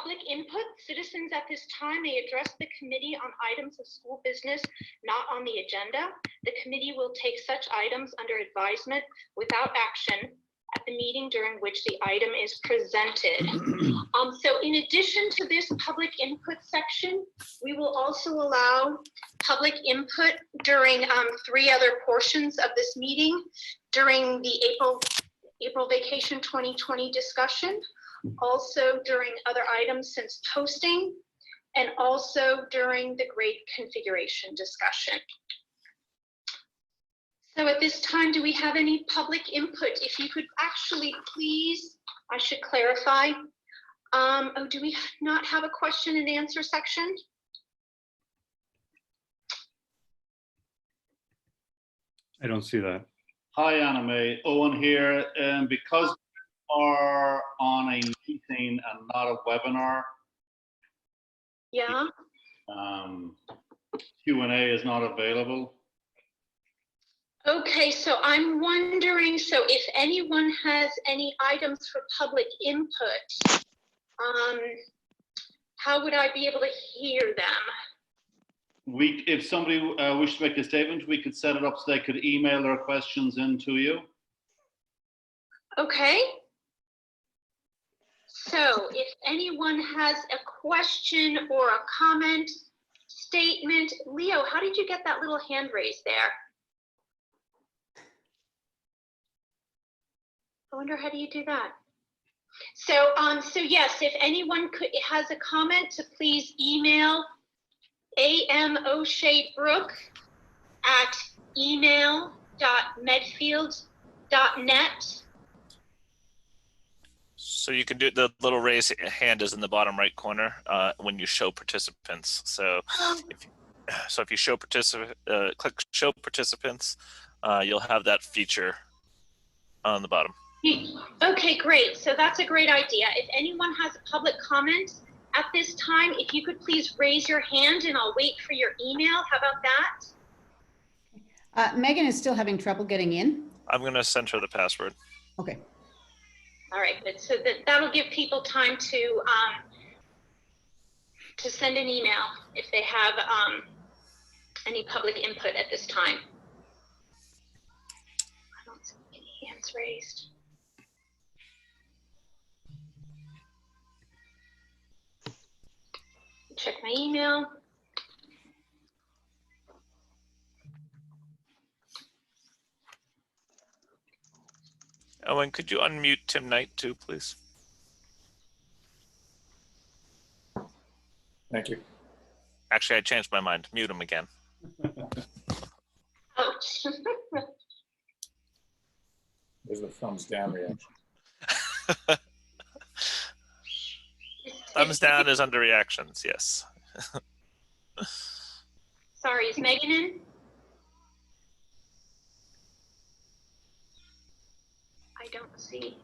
public input. Citizens at this time may address the committee on items of school business not on the agenda. The committee will take such items under advisement without action at the meeting during which the item is presented. So in addition to this public input section, we will also allow public input during 3 other portions of this meeting: during the April vacation 2020 discussion, also during other items since posting, and also during the grade configuration discussion. So at this time, do we have any public input? If you could actually please, I should clarify. Oh, do we not have a question and answer section? I don't see that. Hi, Anna May. Owen here. Because we are on a meeting and not a webinar, Yeah. Q&A is not available. Okay, so I'm wondering, so if anyone has any items for public input, how would I be able to hear them? If somebody wished to make a statement, we could set it up so they could email their questions in to you. Okay. So if anyone has a question or a comment, statement, Leo, how did you get that little hand raised there? I wonder, how do you do that? So, so yes, if anyone has a comment, to please email amoshebrook@email.medfield.net. So you can do, the little raise hand is in the bottom right corner when you show participants. So if you show click show participants, you'll have that feature on the bottom. Okay, great. So that's a great idea. If anyone has a public comment at this time, if you could please raise your hand and I'll wait for your email. How about that? Megan is still having trouble getting in. I'm going to send her the password. Okay. All right, good. So that'll give people time to send an email if they have any public input at this time. I don't see any hands raised. Check my email. Owen, could you unmute Tim Knight too, please? Thank you. Actually, I changed my mind. Mute him again. Ouch. There's a thumbs down reaction. Thumbs down is under reactions, yes. Sorry, is Megan in? I don't see.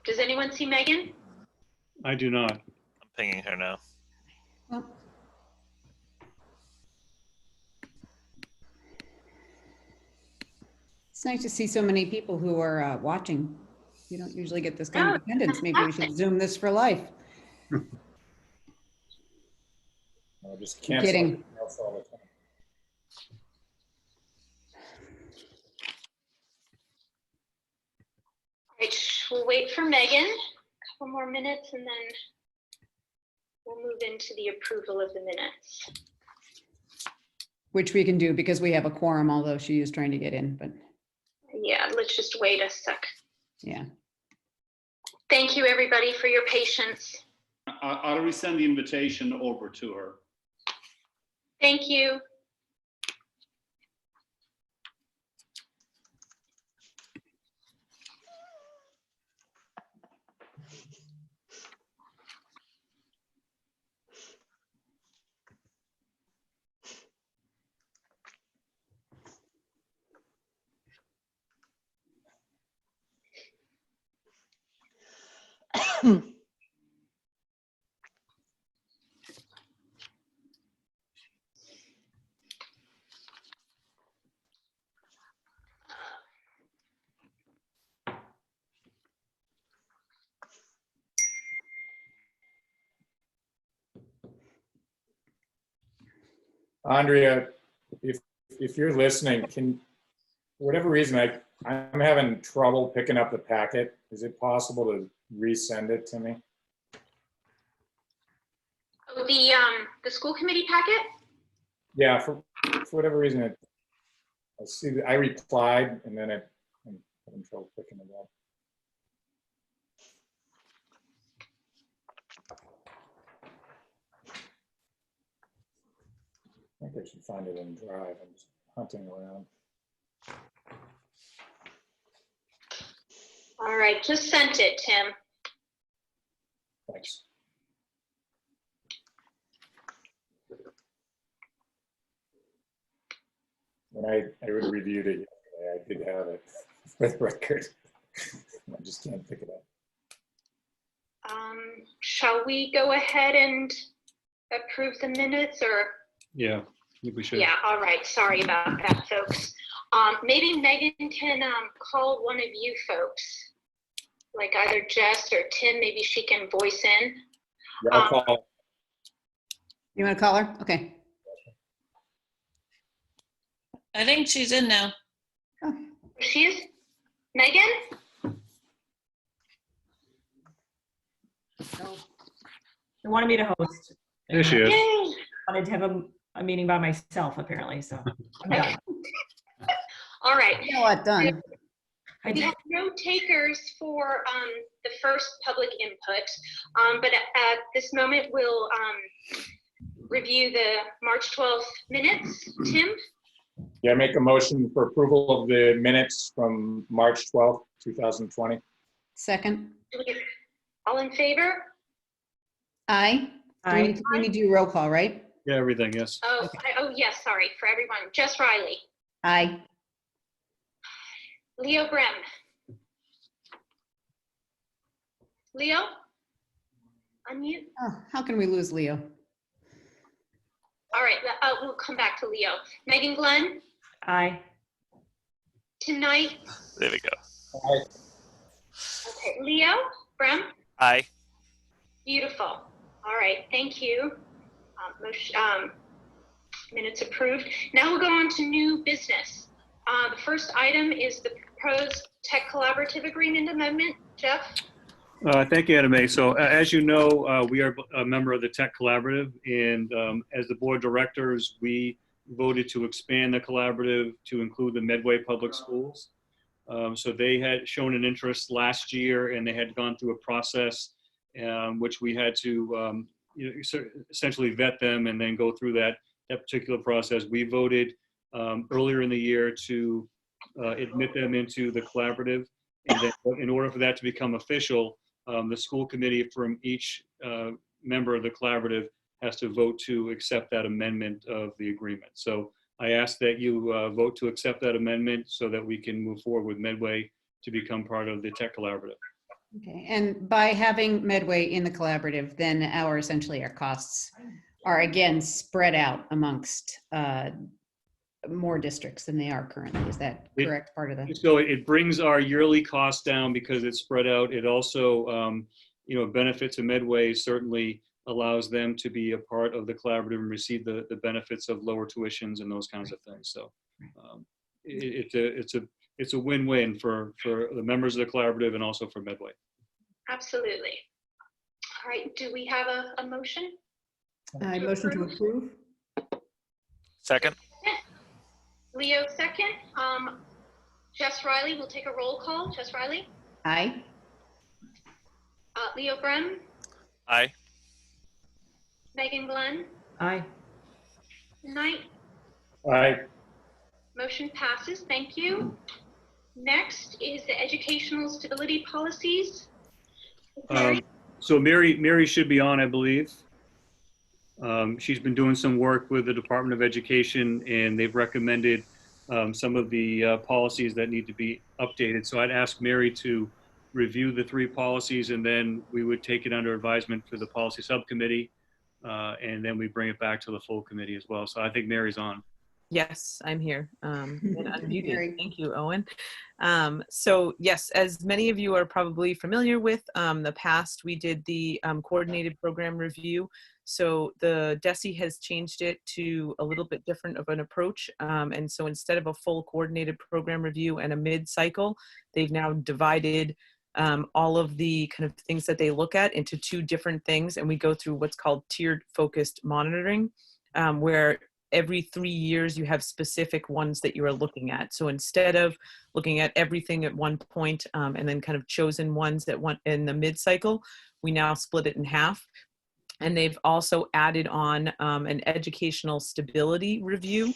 Does anyone see Megan? I do not. I'm pinging her now. Well, it's nice to see so many people who are watching. You don't usually get this kind of attendance. Maybe we should Zoom this for life. I'll just cancel kidding. Else all the time. Right, we'll wait for Megan. A couple more minutes and then we'll move into the approval of the minutes. Which we can do because we have a quorum, although she is trying to get in, but. Yeah, let's just wait a sec. Yeah. Thank you, everybody, for your patience. I'll resend the invitation over to her. Thank you. Andrea, if you're listening, for whatever reason, I'm having trouble picking up the packet. Is it possible to resend it to me? Oh, the school committee packet? Yeah, for whatever reason, I see that I replied and then I'm having trouble picking it up. I think I should find it in Drive. I'm just hunting around. All right, just sent it, Tim. Thanks. When I reviewed it yesterday, I did have it for the record. I just can't pick it up. Shall we go ahead and approve the minutes, or? Yeah, I think we should. Yeah, all right. Sorry about that, folks. Maybe Megan can call one of you folks, like either Jess or Tim. Maybe she can voice in. Yeah, I'll call. You want to call her? Okay. I think she's in now. Oh, She is? Megan? They wanted me to host. There she is. Yay! Wanted to have a meeting by myself, apparently, so I'm done. All right. you got a lot done. I We did. have no takers for the first public input, but at this moment, we'll review the March 12th minutes. Tim? Yeah, make a motion for approval of the minutes from March 12th, 2020. Second. All in favor? Aye. Aye. We need to do roll call, right? Yeah, everything, yes. Oh, oh yes, sorry, for everyone. Jess Riley. Aye. Leo Brem. Leo? Unmute. Oh, how can we lose Leo? All right, we'll come back to Leo. Megan Glenn, Aye. tonight. There we go. Aye. Okay, Leo Brem. Aye. Beautiful. All right, thank you. Minutes approved. Now we'll go on to new business. The first item is the proposed tech collaborative agreement amendment. Jeff? Thank you, Anna Mae. So as you know, we are a member of the Tech Collaborative, and as the board of directors, we voted to expand the collaborative to include the Medway Public Schools. So they had shown an interest last year, and they had gone through a process which we had to essentially vet them and then go through that particular process. We voted earlier in the year to admit them into the collaborative, and then in order for that to become official, the school committee from each member of the collaborative has to vote to accept that amendment of the agreement. So I ask that you vote to accept that amendment so that we can move forward with Medway to become part of the Tech Collaborative. Okay, and by having Medway in the collaborative, then essentially our costs are again spread out amongst more districts than they are currently. Is that correct? Part of the. So it brings our yearly costs down because it's spread out. It also, benefits of Medway certainly allows them to be a part of the collaborative and receive the benefits of lower tuitions and those kinds of things. So it's a win-win for the members of the collaborative and also for Medway. Absolutely. All right, do we have a motion? Motion to approve. Second. Leo second. Jess Riley, we'll take a roll call. Jess Riley? Aye. Leo Brem? Aye. Megan Glenn? Aye. Knight? Aye. Motion passes. Thank you. Next is the educational stability policies. Mary? So Mary should be on, I believe. She's been doing some work with the Department of Education, and they've recommended some of the policies that need to be updated. So I'd ask Mary to review the 3 policies, and then we would take it under advisement for the policy subcommittee, and then we bring it back to the full committee as well. So I think Mary's on. Yes, I'm here. And unmuted. Mary. Thank you, Owen. So yes, as many of you are probably familiar with, the past we did the coordinated program review. So the DESE has changed it to a little bit different of an approach. And so instead of a full coordinated program review and a mid-cycle, they've now divided all of the kind of things that they look at into 2 different things. And we go through what's called tiered focused monitoring, where every 3 years you have specific ones that you are looking at. So instead of looking at everything at one point and then kind of chosen ones that went in the mid-cycle, we now split it in half. And they've also added on an educational stability review.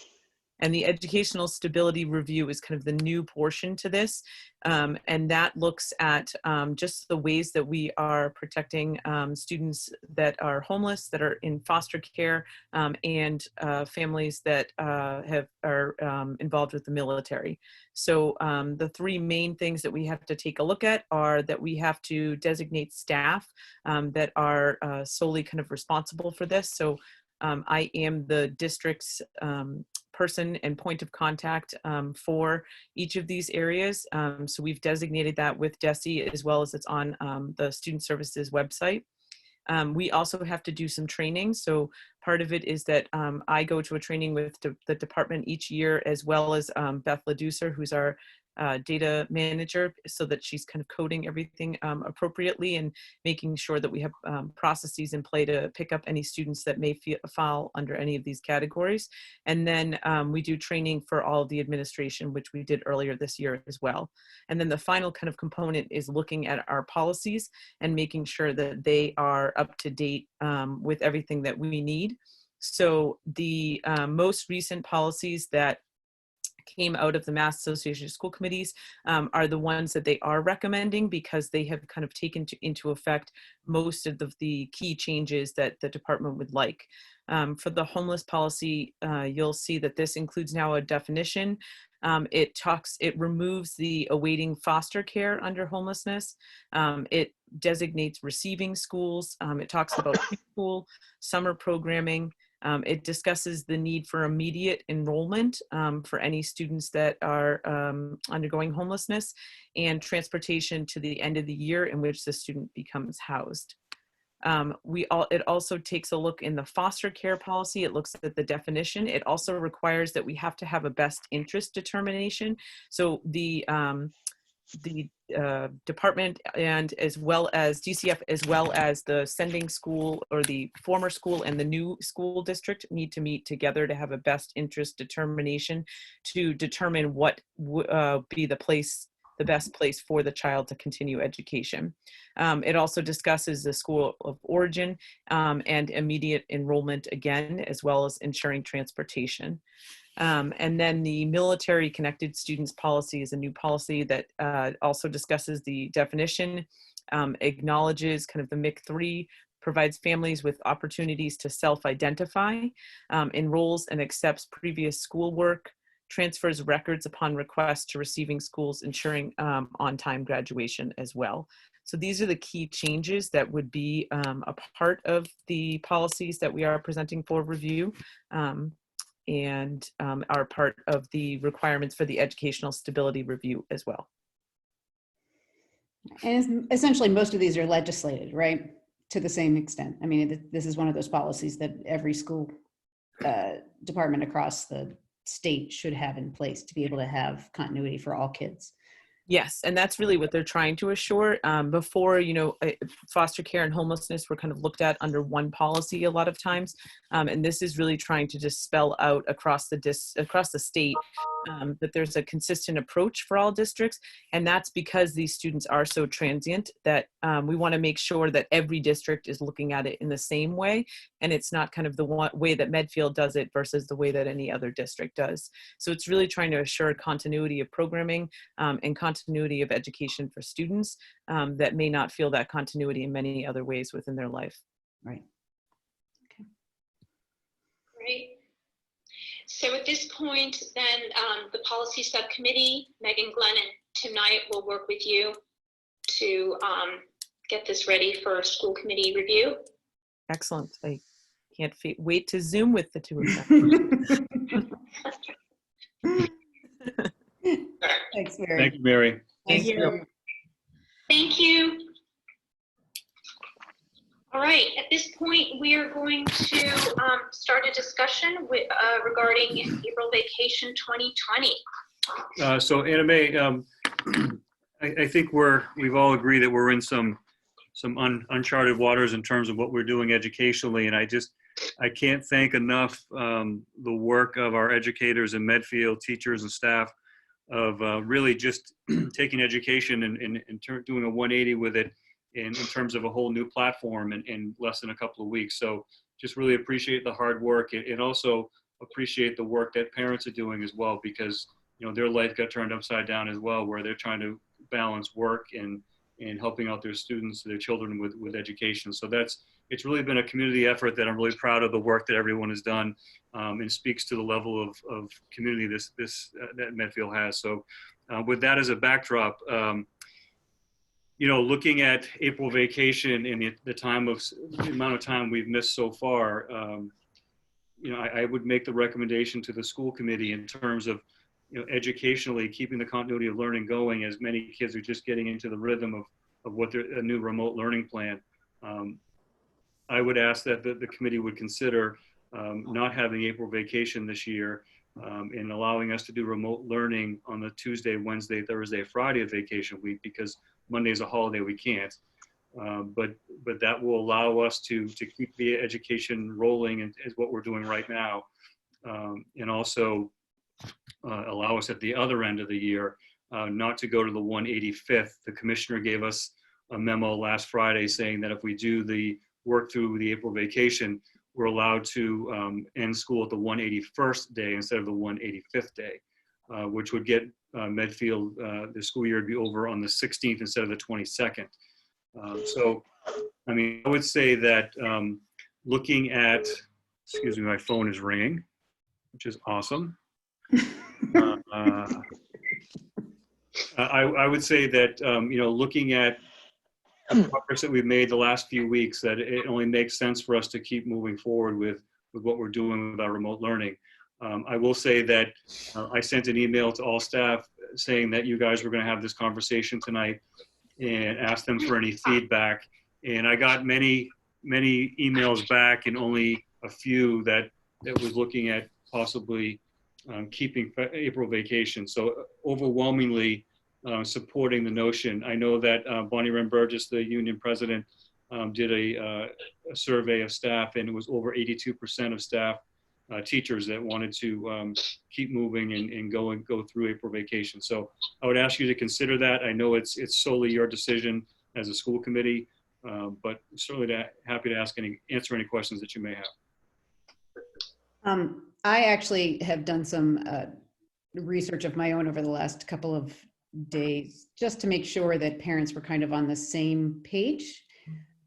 And the educational stability review is kind of the new portion to this. And that looks at just the ways that we are protecting students that are homeless, that are in foster care, and families that are involved with the military. So the 3 main things that we have to take a look at are that we have to designate staff that are solely kind of responsible for this. So I am the district's person and point of contact for each of these areas. So we've designated that with DESE, as well as it's on the Student Services website. We also have to do some training. So part of it is that I go to a training with the department each year, as well as Beth Laducer, who's our data manager, so that she's kind of coding everything appropriately and making sure that we have processes in play to pick up any students that may fall under any of these categories. And then we do training for all of the administration, which we did earlier this year as well. And then the final kind of component is looking at our policies and making sure that they are up to date with everything that we need. So the most recent policies that came out of the Mass Association of School Committees are the ones that they are recommending, because they have kind of taken into effect most of the key changes that the department would like. For the homeless policy, you'll see that this includes now a definition. It removes the awaiting foster care under homelessness. It designates receiving schools. It talks about preschool, summer programming. It discusses the need for immediate enrollment for any students that are undergoing homelessness, and transportation to the end of the year in which the student becomes housed. It also takes a look in the foster care policy. It looks at the definition. It also requires that we have to have a best interest determination. So the department, and as well as DCF, as well as the sending school or the former school and the new school district, need to meet together to have a best interest determination to determine what would be the best place for the child to continue education. It also discusses the school of origin and immediate enrollment again, as well as ensuring transportation. And then the military connected students policy is a new policy that also discusses the definition, acknowledges kind of the MIC3, provides families with opportunities to self-identify, enrolls and accepts previous schoolwork, transfers records upon request to receiving schools, ensuring on-time graduation as well. So these are the key changes that would be a part of the policies that we are presenting for review. And are part of the requirements for the educational stability review as well. And essentially, most of these are legislated, right? To the same extent. I mean, this is one of those policies that every school department across the state should have in place to be able to have continuity for all kids. Yes, and that's really what they're trying to assure. Before, foster care and homelessness were kind of looked at under one policy a lot of times, and this is really trying to just spell out across the state that there's a consistent approach for all districts, and that's because these students are so transient that we want to make sure that every district is looking at it in the same way, and it's not kind of the one way that Medfield does it versus the way that any other district does. So it's really trying to assure continuity of programming and continuity of education for students that may not feel that continuity in many other ways within their life. Right. Okay. Great. So at this point, then the policy subcommittee, Megan, Glenn, and tonight will work with you to get this ready for school committee review. Excellent. I can't wait to Zoom with the two of them. Thanks, Mary. Thank you, Mary. Thank you. Thank you. All right, at this point, we are going to start a discussion regarding April vacation 2020. So Anna Mae, I think we've all agreed that we're in some uncharted waters in terms of what we're doing educationally, and I can't thank enough the work of our educators in Medfield, teachers and staff, of really just taking education and doing a 180 with it in terms of a whole new platform in less than a couple of weeks. So just really appreciate the hard work, and also appreciate the work that parents are doing as well, because their life got turned upside down as well, where they're trying to balance work and helping out their students, their children with education. So it's really been a community effort that I'm really proud of the work that everyone has done, and speaks to the level of community that Medfield has. So with that as a backdrop, looking at April vacation and the amount of time we've missed so far, I would make the recommendation to the school committee in terms of, educationally keeping the continuity of learning going, as many kids are just getting into the rhythm of what a new remote learning plan. I would ask that the committee would consider not having April vacation this year, and allowing us to do remote learning on the Tuesday, Wednesday, Thursday, Friday of vacation week, because Monday is a holiday, we can't. But that will allow us to keep the education rolling, and is what we're doing right now, and also allow us at the other end of the year not to go to the 185th. The commissioner gave us a memo last Friday saying that if we do the work through the April vacation, we're allowed to end school at the 181st day instead of the 185th day, which would get Medfield, the school year would be over on the 16th instead of the 22nd. So, I would say that looking at, excuse me, my phone is ringing, which is awesome. I would say that, looking at the progress that we've made the last few weeks, that it only makes sense for us to keep moving forward with what we're doing with our remote learning. I will say that I sent an email to all staff saying that you guys were going to have this conversation tonight, and asked them for any feedback. And I got many emails back, and only a few that was looking at possibly keeping April vacation. So overwhelmingly supporting the notion. I know that Bonnie Wren Burgess, the union president, did a survey of staff, and it was over 82% of staff, teachers, that wanted to keep moving and go through April vacation. So I would ask you to consider that. I know it's solely your decision as a school committee, but certainly happy to answer any questions that you may have. I actually have done some research of my own over the last couple of days, just to make sure that parents were kind of on the same page.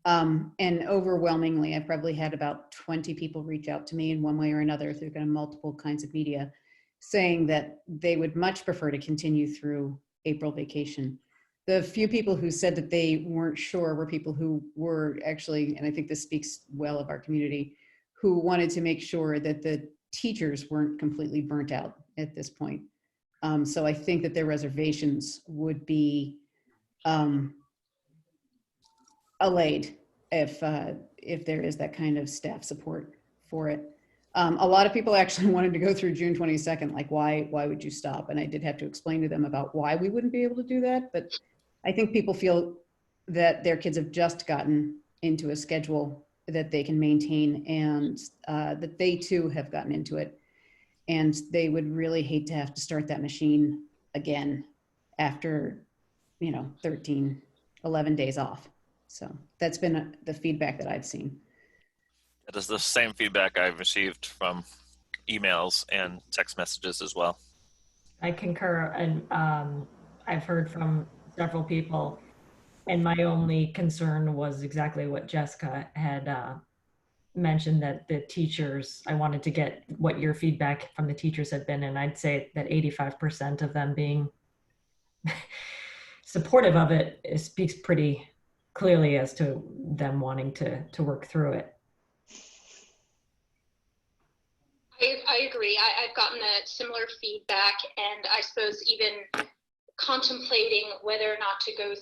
And overwhelmingly, I've probably had about 20 people reach out to me in one way or another through kind of multiple kinds of media, saying that they would much prefer to continue through April vacation. The few people who said that they weren't sure were people who were actually, and I think this speaks well of our community, who wanted to make sure that the teachers weren't completely burnt out at this point. So I think that their reservations would be allayed if there is that kind of staff support for it. A lot of people actually wanted to go through June 22nd, like why would you stop? And I did have to explain to them about why we wouldn't be able to do that. But I think people feel that their kids have just gotten into a schedule that they can maintain, and that they too have gotten into it. And they would really hate to have to start that machine again after, 13, 11 days off. So that's been the feedback that I've seen. That is the same feedback I've received from emails and text messages as well. I concur, and I've heard from several people, and my only concern was exactly what Jessica had mentioned, that the teachers, I wanted to get what your feedback from the teachers had been, and I'd say that 85% of them being supportive of it speaks pretty clearly as to them wanting to work through it. I agree. I've gotten a similar feedback, and I suppose even contemplating whether or not to go,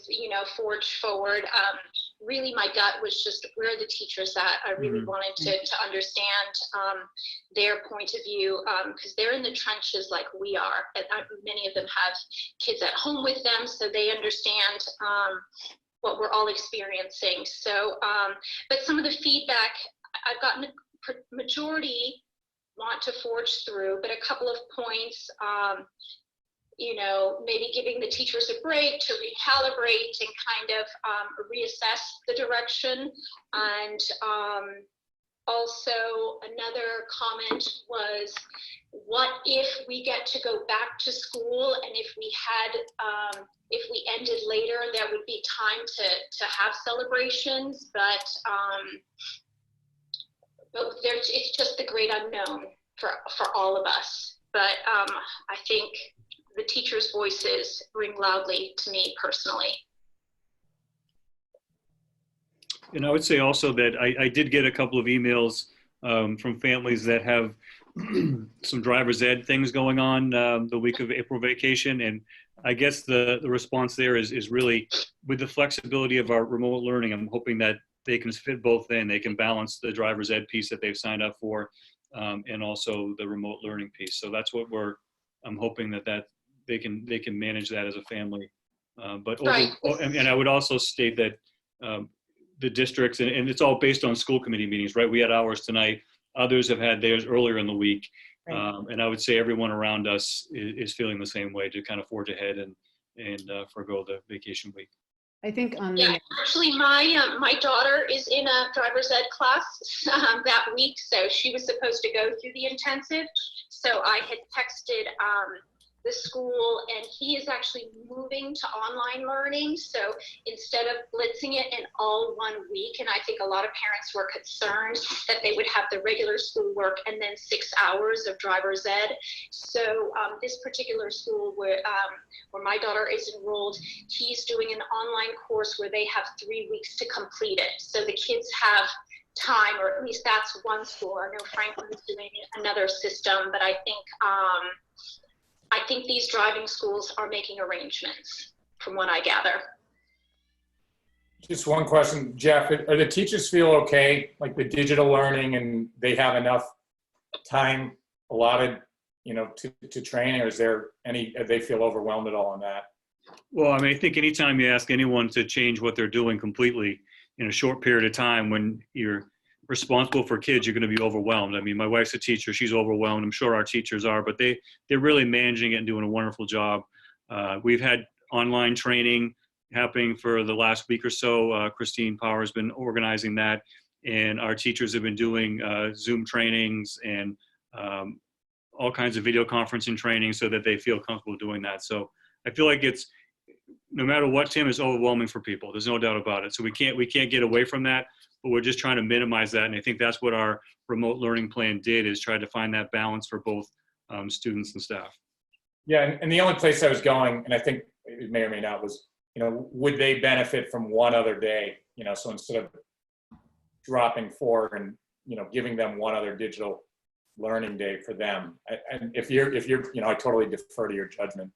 forge forward really my gut was just where are the teachers at? I really wanted to understand their point of view, because they're in the trenches like we are. And many of them have kids at home with them, so they understand what we're all experiencing. So, but some of the feedback I've gotten, a majority want to forge through, but a couple of points, maybe giving the teachers a break to recalibrate and kind of reassess the direction. And also another comment was, what if we get to go back to school, and if we ended later, there would be time to have celebrations, but it's just the great unknown for all of us. But I think the teachers' voices ring loudly to me personally. And I would say also that I did get a couple of emails from families that have some driver's ed things going on the week of April vacation. And I guess the response there is really, with the flexibility of our remote learning, I'm hoping that they can fit both in. They can balance the driver's ed piece that they've signed up for and also the remote learning piece. So that's what I'm hoping that they can manage that as a family. And I would also state that the districts, and it's all based on school committee meetings, right? We had ours tonight. Others have had theirs earlier in the week. Right. And I would say everyone around us is feeling the same way, to kind of forge ahead and forego the vacation week. I think on the actually my daughter is in a driver's ed class that week, so she was supposed to go through the intensive. So I had texted the school, and he is actually moving to online learning. So instead of blitzing it in all 1 week, and I think a lot of parents were concerned that they would have the regular schoolwork and then 6 hours of driver's ed. So this particular school where my daughter is enrolled, he's doing an online course where they have 3 weeks to complete it. So the kids have time, or at least that's one school. I know Franklin's doing another system, but I think these driving schools are making arrangements, from what I gather. Just one question, Jeff. Are the teachers feel okay, like the digital learning, and they have enough time allotted, to train, or is there they feel overwhelmed at all on that? Well, I mean, I think anytime you ask anyone to change what they're doing completely in a short period of time, when you're responsible for kids, you're going to be overwhelmed. I mean, my wife's a teacher. She's overwhelmed. I'm sure our teachers are, but they're really managing it and doing a wonderful job. We've had online training happening for the last week or so. Christine Power has been organizing that, and our teachers have been doing Zoom trainings and all kinds of video conferencing training so that they feel comfortable doing that. So I feel like it's, no matter what, Tim, is overwhelming for people. There's no doubt about it. So we can't get away from that, but we're just trying to minimize that. And I think that's what our remote learning plan did, is try to find that balance for both students and staff. Yeah, and the only place I was going, and I think it may or may not, was, would they benefit from one other day? So instead of dropping 4 and, giving them one other digital learning day for them. And if you're, I totally defer to your judgment.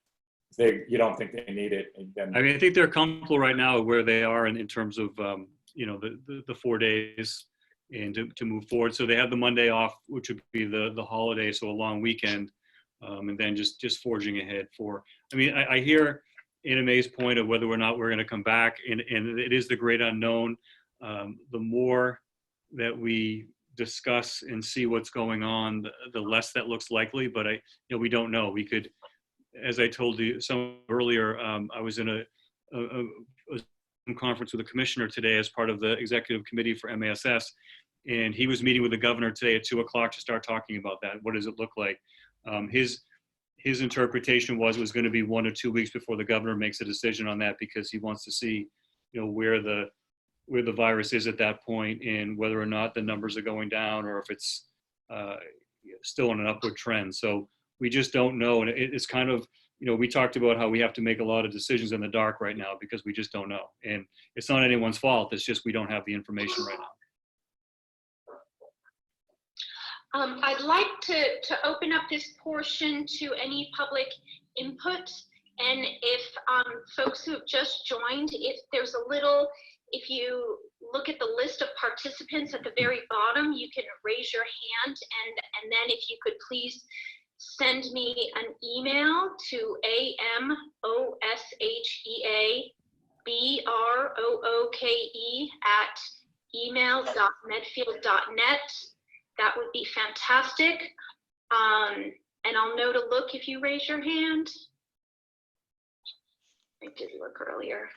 If you don't think they need it, then. I mean, I think they're comfortable right now where they are in terms of, the 4 days and to move forward. So they have the Monday off, which would be the holiday, so a long weekend, and then just forging ahead I hear Anna Mae's point of whether or not we're going to come back, and it is the great unknown. The more that we discuss and see what's going on, the less that looks likely, but we don't know. We could, as I told you some earlier, I was in a conference with the commissioner today as part of the executive committee for MASS, and he was meeting with the governor today at 2:00 to start talking about that. What does it look like? His interpretation was it was going to be 1 or 2 weeks before the governor makes a decision on that, because he wants to see, where the virus is at that point, and whether or not the numbers are going down, or if it's still on an upward trend. So we just don't know. And it's kind of, we talked about how we have to make a lot of decisions in the dark right now because we just don't know. And it's not anyone's fault. It's just we don't have the information right now. I'd like to open up this portion to any public input. And if folks who have just joined, if there's a little If you look at the list of participants at the very bottom, you can raise your hand, and then if you could please send me an email to amoshehbrooke@email.medfield.net. That would be fantastic. And I'll know to look if you raise your hand. I did look earlier.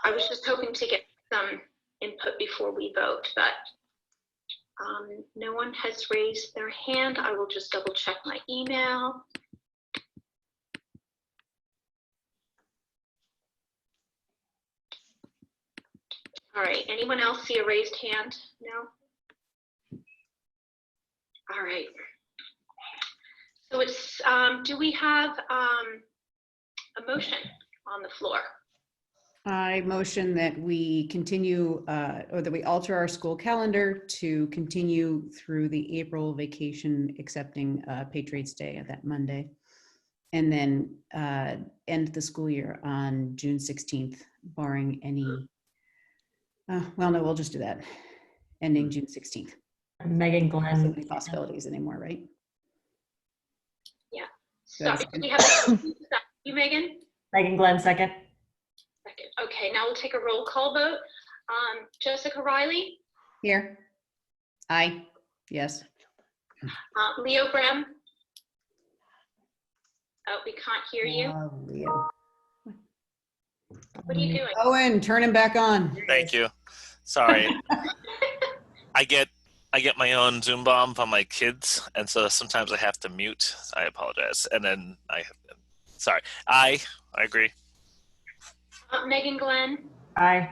I was just hoping to get some input before we vote, but no one has raised their hand. I will just double check my email. All right, anyone else see a raised hand? No? All right. So it's, do we have a motion on the floor? I motion that we continue, or that we alter our school calendar to continue through the April vacation, excepting Patriots Day that Monday, and then end the school year on June 16th, barring any, well, no, we'll just do that. Ending June 16th. Megan Not Glenn. any possibilities anymore, right? Yeah. That's So we have you, Megan? Megan Glenn, second. Second. Okay, now we'll take a roll call vote. Jessica Riley, Here. Aye. Yes. Leo Brem. Oh, we can't hear you. Leo. What are you doing? Owen, turn him back on. Thank you. Sorry. I get my own Zoom bomb on my kids, and so sometimes I have to mute. I apologize. And then sorry. I agree. Megan Glenn, Aye.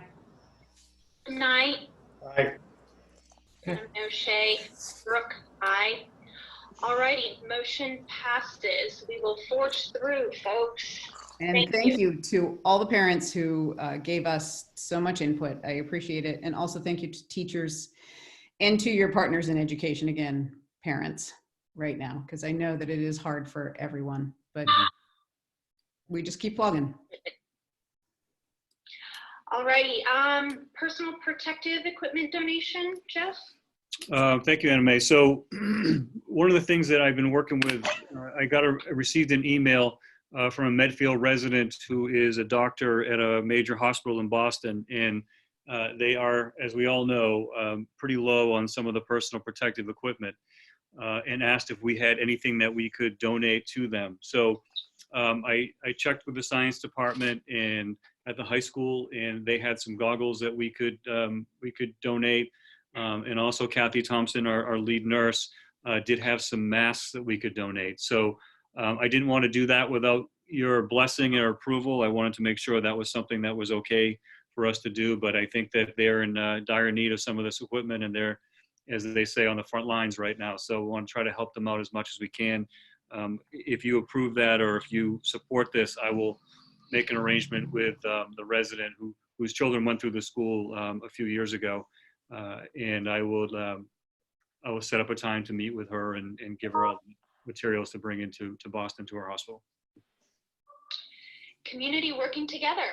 Knight, Aye. O'Shea, Brooke, aye. Alrighty, motion passes. We will forge through, folks. And thank you to all the parents who gave us so much input. I appreciate it. And also thank you to teachers and to your partners in education, again, parents, right now, because I know that it is hard for everyone, but we just keep plugging. Alrighty, personal protective equipment donation, Jeff? Thank you, Anna Mae. So one of the things that I've been working with, I received an email from a Medfield resident who is a doctor at a major hospital in Boston, and they are, as we all know, pretty low on some of the personal protective equipment, and asked if we had anything that we could donate to them. So I checked with the science department and at the high school, and they had some goggles that we could donate. And also Kathy Thompson, our lead nurse, did have some masks that we could donate. So I didn't want to do that without your blessing or approval. I wanted to make sure that was something that was okay for us to do, but I think that they're in dire need of some of this equipment, and they're, as they say, on the front lines right now. So we want to try to help them out as much as we can. If you approve that, or if you support this, I will make an arrangement with the resident whose children went through the school a few years ago, and I will set up a time to meet with her and give her all the materials to bring into Boston to our hospital. Community working together.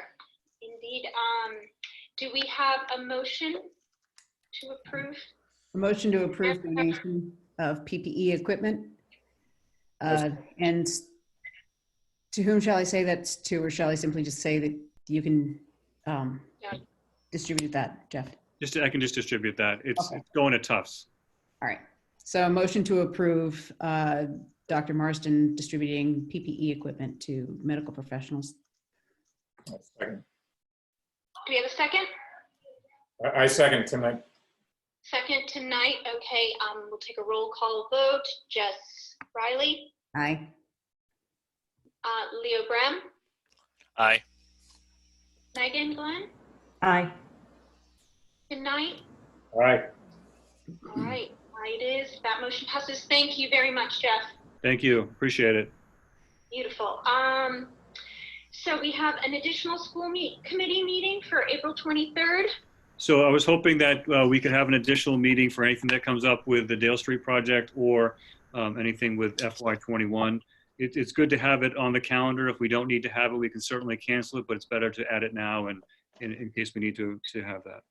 Indeed. Do we have a motion to approve? A motion to approve donation of PPE equipment. And to whom shall I say that's to, or shall I simply just say that you can distribute that, Jeff? I can just distribute that. It's Okay. going to Tufts. All right. So a motion to approve Dr. Marsden distributing PPE equipment to medical professionals. Second. Do we have a second? I second tonight. Second tonight. Okay, we'll take a roll call vote. Jess Riley, Aye. Leo Brem, Aye. Megan Glenn, Aye. tonight. All right. All right, it is. That motion passes. Thank you very much, Jeff. Thank you. Appreciate it. Beautiful. So we have an additional school committee meeting for April 23rd. So I was hoping that we could have an additional meeting for anything that comes up with the Dale Street project, or anything with FY21. It's good to have it on the calendar. If we don't need to have it, we can certainly cancel it, but it's better to add it now and in case we need to have that.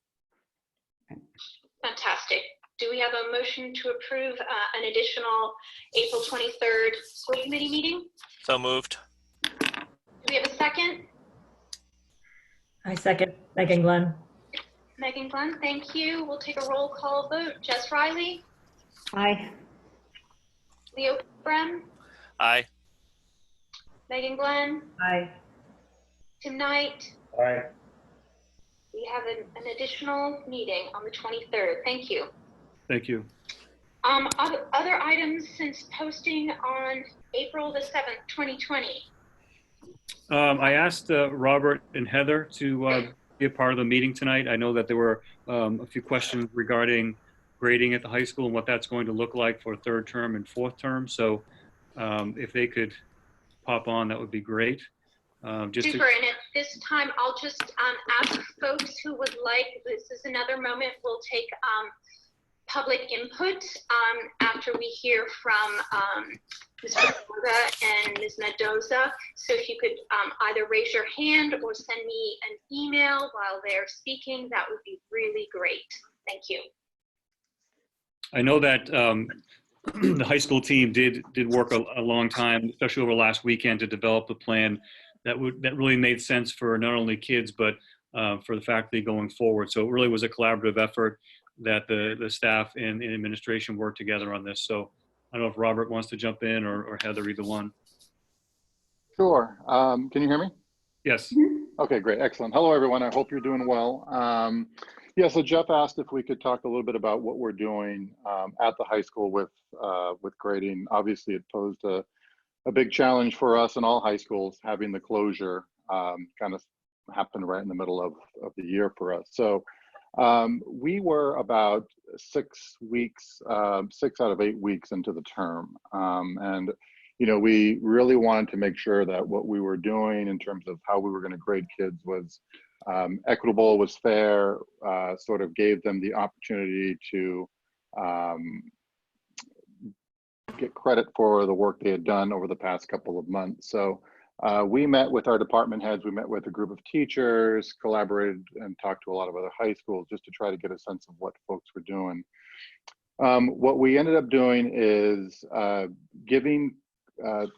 Fantastic. Do we have a motion to approve an additional April 23rd school committee meeting? So moved. Do we have a second? I second. Megan Glenn. Megan Glenn, thank you. We'll take a roll call vote. Jess Riley, Aye. Leo Brem, Aye. Megan Glenn, Aye. Tim Knight. All right. We have an additional meeting on the 23rd. Thank you. Thank you. Other items since posting on April the 7th, 2020. I asked Robert and Heather to be a part of the meeting tonight. I know that there were a few questions regarding grading at the high school and what that's going to look like for third term and fourth term. So if they could pop on, that would be great. Super, and at this time, I'll just ask folks who would like, this is another moment, we'll take public input after we hear from Ms. Barbosa and Ms. Mendoza. So if you could either raise your hand or send me an email while they're speaking, that would be really great. Thank you. I know that the high school team did work a long time, especially over last weekend, to develop a plan that really made sense for not only kids but for the faculty going forward. So it really was a collaborative effort that the staff and administration worked together on this. So I don't know if Robert wants to jump in or Heather, either one. Sure. Can you hear me? Yes. Okay, great. Excellent. Hello, everyone. I hope you're doing well. Yeah, so Jeff asked if we could talk a little bit about what we're doing at the high school with grading. Obviously, it posed a big challenge for us in all high schools, having the closure kind of happened right in the middle of the year for us. So we were about 6 weeks, 6 out of 8 weeks into the term. And, you know, we really wanted to make sure that what we were doing in terms of how we were going to grade kids was equitable, was fair, sort of gave them the opportunity to get credit for the work they had done over the past couple of months. So we met with our department heads, we met with a group of teachers, collaborated and talked to a lot of other high schools just to try to get a sense of what folks were doing. What we ended up doing is giving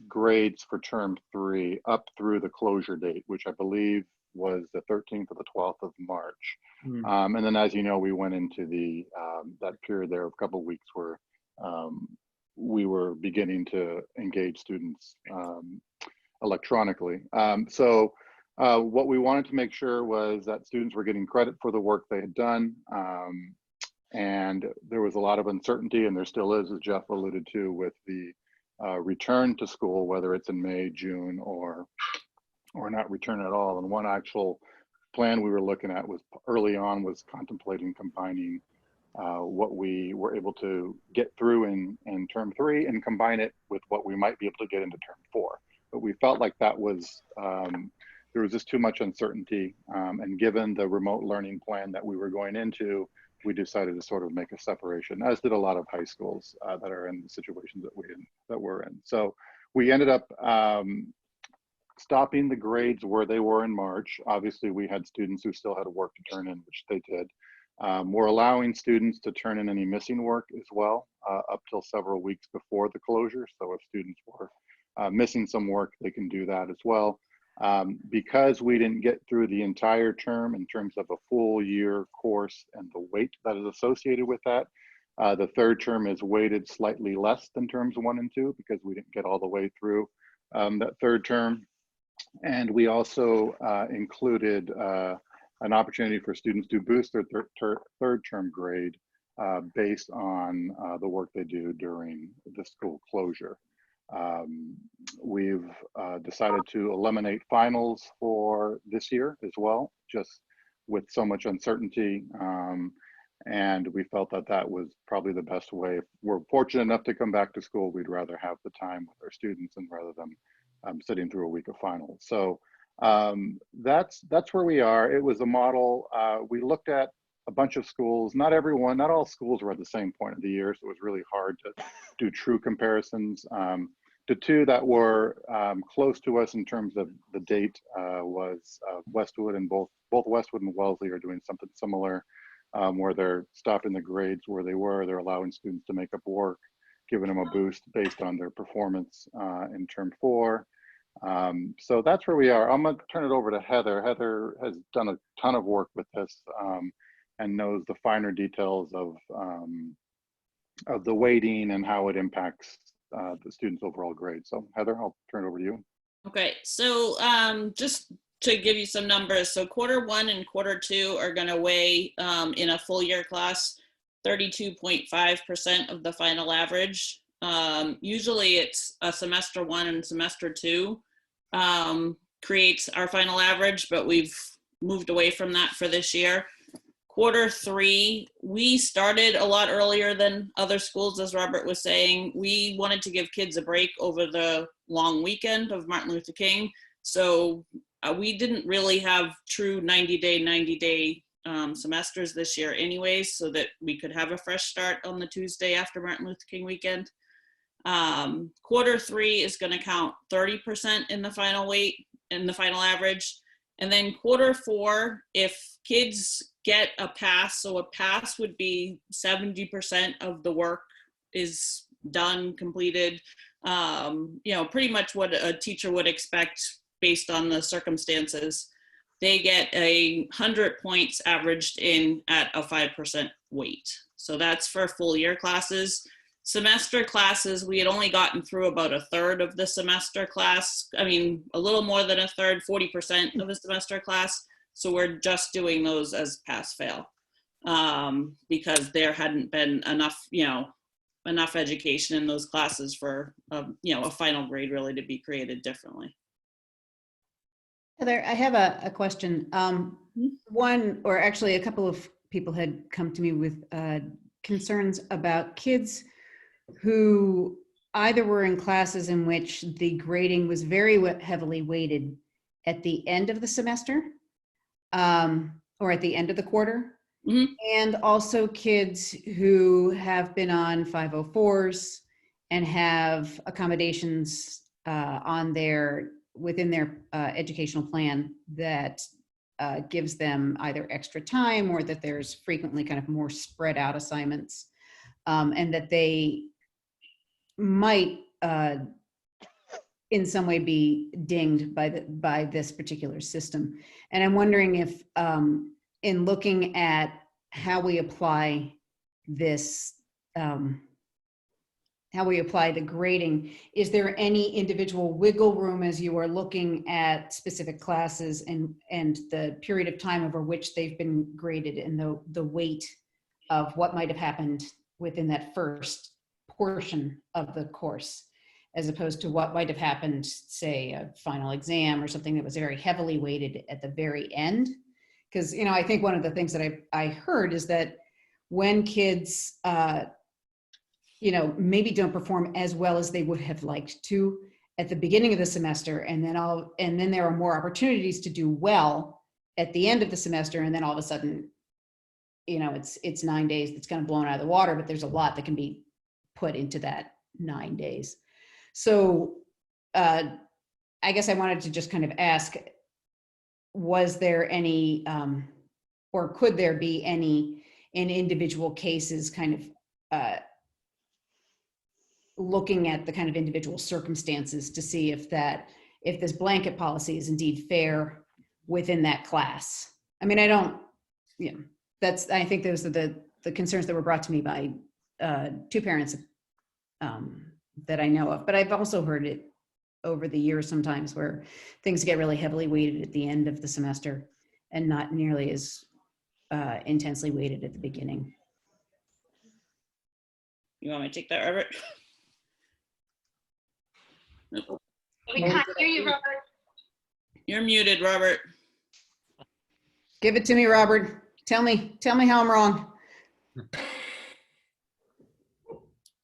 grades for term 3 up through the closure date, which I believe was the 13th or the 12th of March. And then, as you know, we went into the that period there of a couple of weeks where we were beginning to engage students electronically. So what we wanted to make sure was that students were getting credit for the work they had done. And there was a lot of uncertainty, and there still is, as Jeff alluded to, with the return to school, whether it's in May, June, or not return at all. And one actual plan we were looking at was early on was contemplating combining what we were able to get through in term 3 and combine it with what we might be able to get into term 4. But we felt like that was, there was just too much uncertainty. And given the remote learning plan that we were going into, we decided to sort of make a separation, as did a lot of high schools that are in the situations that we're in. So we ended up stopping the grades where they were in March. Obviously, we had students who still had work to turn in, which they did. We're allowing students to turn in any missing work as well, up till several weeks before the closure. So if students were missing some work, they can do that as well. Because we didn't get through the entire term in terms of a full year course and the weight that is associated with that, the third term is weighted slightly less than terms 1 and 2 because we didn't get all the way through that third term. And we also included an opportunity for students to boost their third term grade based on the work they do during the school closure. We've decided to eliminate finals for this year as well, just with so much uncertainty. And we felt that that was probably the best way. If we're fortunate enough to come back to school, we'd rather have the time with our students and rather than sitting through a week of finals. So that's where we are. It was a model. We looked at a bunch of schools. Not all schools were at the same point of the year, so it was really hard to do true comparisons. The two that were close to us in terms of the date was Westwood, and both Westwood and Wellesley are doing something similar, where they're stopping the grades where they were. They're allowing students to make up work, giving them a boost based on their performance in term 4. So that's where we are. I'm gonna turn it over to Heather. Heather has done a ton of work with this and knows the finer details of the weighting and how it impacts the students' overall grade. So Heather, I'll turn it over to you. Okay, so just to give you some numbers, so Q1 and Q2 are going to weigh in a full year class 32.5% of the final average. Usually it's a semester 1 and semester 2 creates our final average, but we've moved away from that for this year. Q3, we started a lot earlier than other schools, as Robert was saying. We wanted to give kids a break over the long weekend of Martin Luther King. So we didn't really have true 90-day semesters this year anyways, so that we could have a fresh start on the Tuesday after Martin Luther King weekend. Q3 is going to count 30% in the final weight, in the final average. And then Q4, if kids get a pass, so a pass would be 70% of the work is done, completed, pretty much what a teacher would expect based on the circumstances. They get 100 points averaged in at a 5% weight. So that's for full year classes. Semester classes, we had only gotten through about a third of the semester class. I mean, a little more than a third, 40% of the semester class. So we're just doing those as pass-fail because there hadn't been enough education in those classes for, a final grade really to be created differently. Heather, I have a question. One, or actually a couple of people had come to me with concerns about kids who either were in classes in which the grading was very heavily weighted at the end of the semester or at the end of the quarter, and also kids who have been on 504s and have accommodations within their educational plan that gives them either extra time or that there's frequently kind of more spread out assignments, and that they might in some way be dinged by this particular system. And I'm wondering if in looking at how we apply this, how we apply the grading, is there any individual wiggle room as you are looking at specific classes and the period of time over which they've been graded and the weight of what might have happened within that first portion of the course, as opposed to what might have happened, say, a final exam or something that was very heavily weighted at the very end? Because, I think one of the things that I heard is that when kids, maybe don't perform as well as they would have liked to at the beginning of the semester, and then there are more opportunities to do well at the end of the semester, and then all of a sudden, it's 9 days that's kind of blown out of the water, but there's a lot that can be put into that 9 days. So I guess I wanted to just kind of ask, was there any, or could there be any in individual cases kind of looking at the kind of individual circumstances to see if this blanket policy is indeed fair within that class? I mean, I think those are the concerns that were brought to me by two parents that I know of, but I've also heard it over the years sometimes where things get really heavily weighted at the end of the semester and not nearly as intensely weighted at the beginning. You want me to take that, Robert? We can't hear you, Robert. You're muted, Robert. Give it to me, Robert. Tell me how I'm wrong.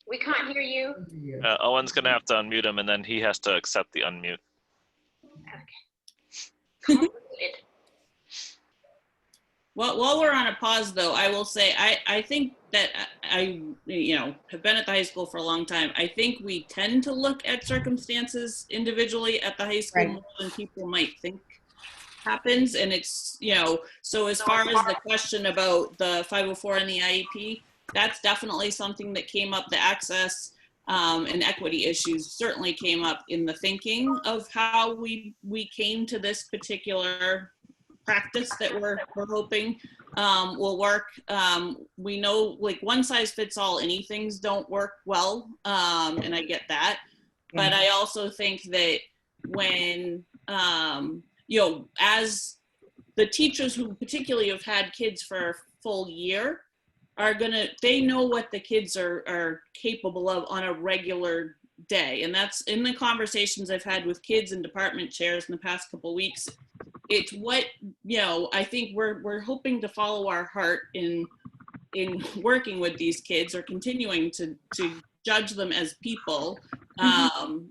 We can't hear you. Owen's going to have to unmute him, and then he has to accept the unmute. Okay. Well, while we're on a pause, though, I will say I think that I have been at the high school for a long time. I think we tend to look at circumstances individually at the high school Right. more than people might think happens. And it's, so as far as the question about the 504 and the IEP, that's definitely something that came up. The access and equity issues certainly came up in the thinking of how we came to this particular practice that we're hoping will work. We know, like, one size fits all, anythings don't work well, and I get that. But I also think that when, as the teachers who particularly have had kids for a full year they know what the kids are capable of on a regular day. And that's in the conversations I've had with kids and department chairs in the past couple of weeks. It's what, I think we're hoping to follow our heart in working with these kids, or continuing to judge them as people,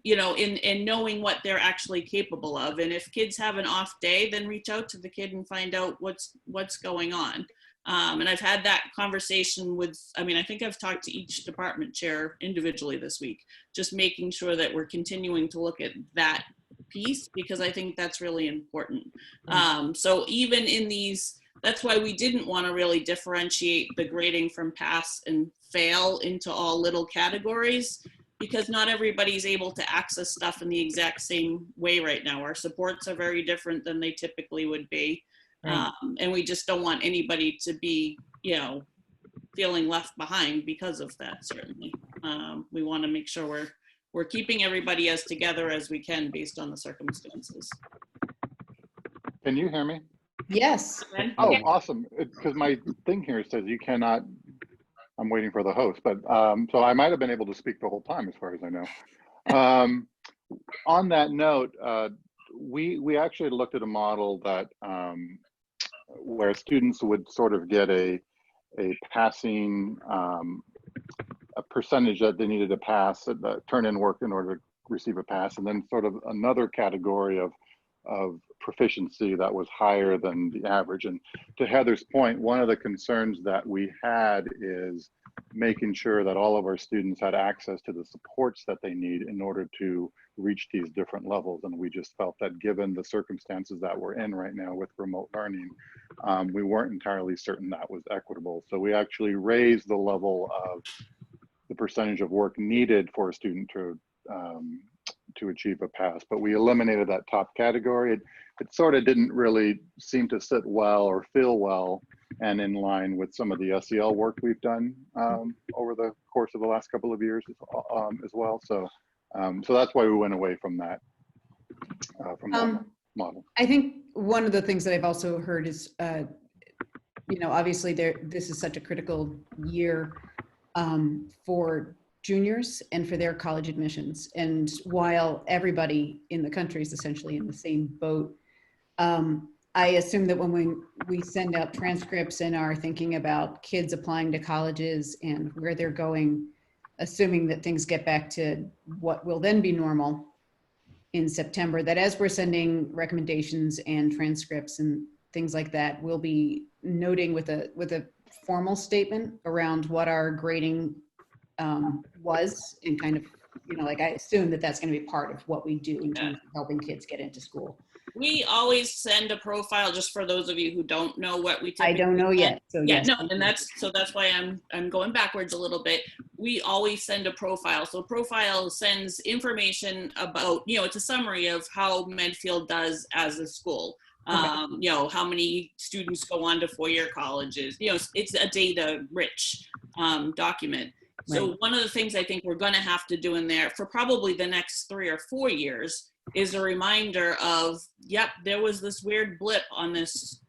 in knowing what they're actually capable of. And if kids have an off day, then reach out to the kid and find out what's going on. And I've had that conversation with, I think I've talked to each department chair individually this week, just making sure that we're continuing to look at that piece, because I think that's really important. So even in these, that's why we didn't want to really differentiate the grading from pass and fail into all little categories, because not everybody's able to access stuff in the exact same way right now. Our supports are very different than they typically would be. Right. And we just don't want anybody to be, feeling left behind because of that, certainly. We want to make sure we're keeping everybody as together as we can based on the circumstances. Can you hear me? Yes. Oh, Yeah. awesome. Because my thing here says you cannot, I'm waiting for the host, but so I might have been able to speak the whole time as far as I know. On that note, we actually looked at a model that where students would sort of get a passing, a percentage that they needed to pass, turn in work in order to receive a pass, and then sort of another category of proficiency that was higher than the average. And to Heather's point, one of the concerns that we had is making sure that all of our students had access to the supports that they need in order to reach these different levels. And we just felt that given the circumstances that we're in right now with remote learning, we weren't entirely certain that was equitable. So we actually raised the level of the percentage of work needed for a student to achieve a pass, but we eliminated that top category. It sort of didn't really seem to sit well or feel well and in line with some of the SEL work we've done over the course of the last couple of years as well. So that's why we went away from that model. I think one of the things that I've also heard is, obviously this is such a critical year for juniors and for their college admissions. And while everybody in the country is essentially in the same boat, I assume that when we send out transcripts and are thinking about kids applying to colleges and where they're going, assuming that things get back to what will then be normal in September, that as we're sending recommendations and transcripts and things like that, we'll be noting with a formal statement around what our grading was, and kind of, I assume that that's going to be part of what we do in terms of helping kids get into school. We always send a profile, just for those of you who don't know what we typically I don't know yet. So yeah, yes. no, and that's why I'm going backwards a little bit. We always send a profile. So profile sends information about, it's a summary of how Medfield does as a school. Okay. How many students go on to four-year colleges. It's a data-rich document. So one of the things I think we're going to have to do in there for probably the next 3 or 4 years is a reminder of, yep, there was this weird blip on this,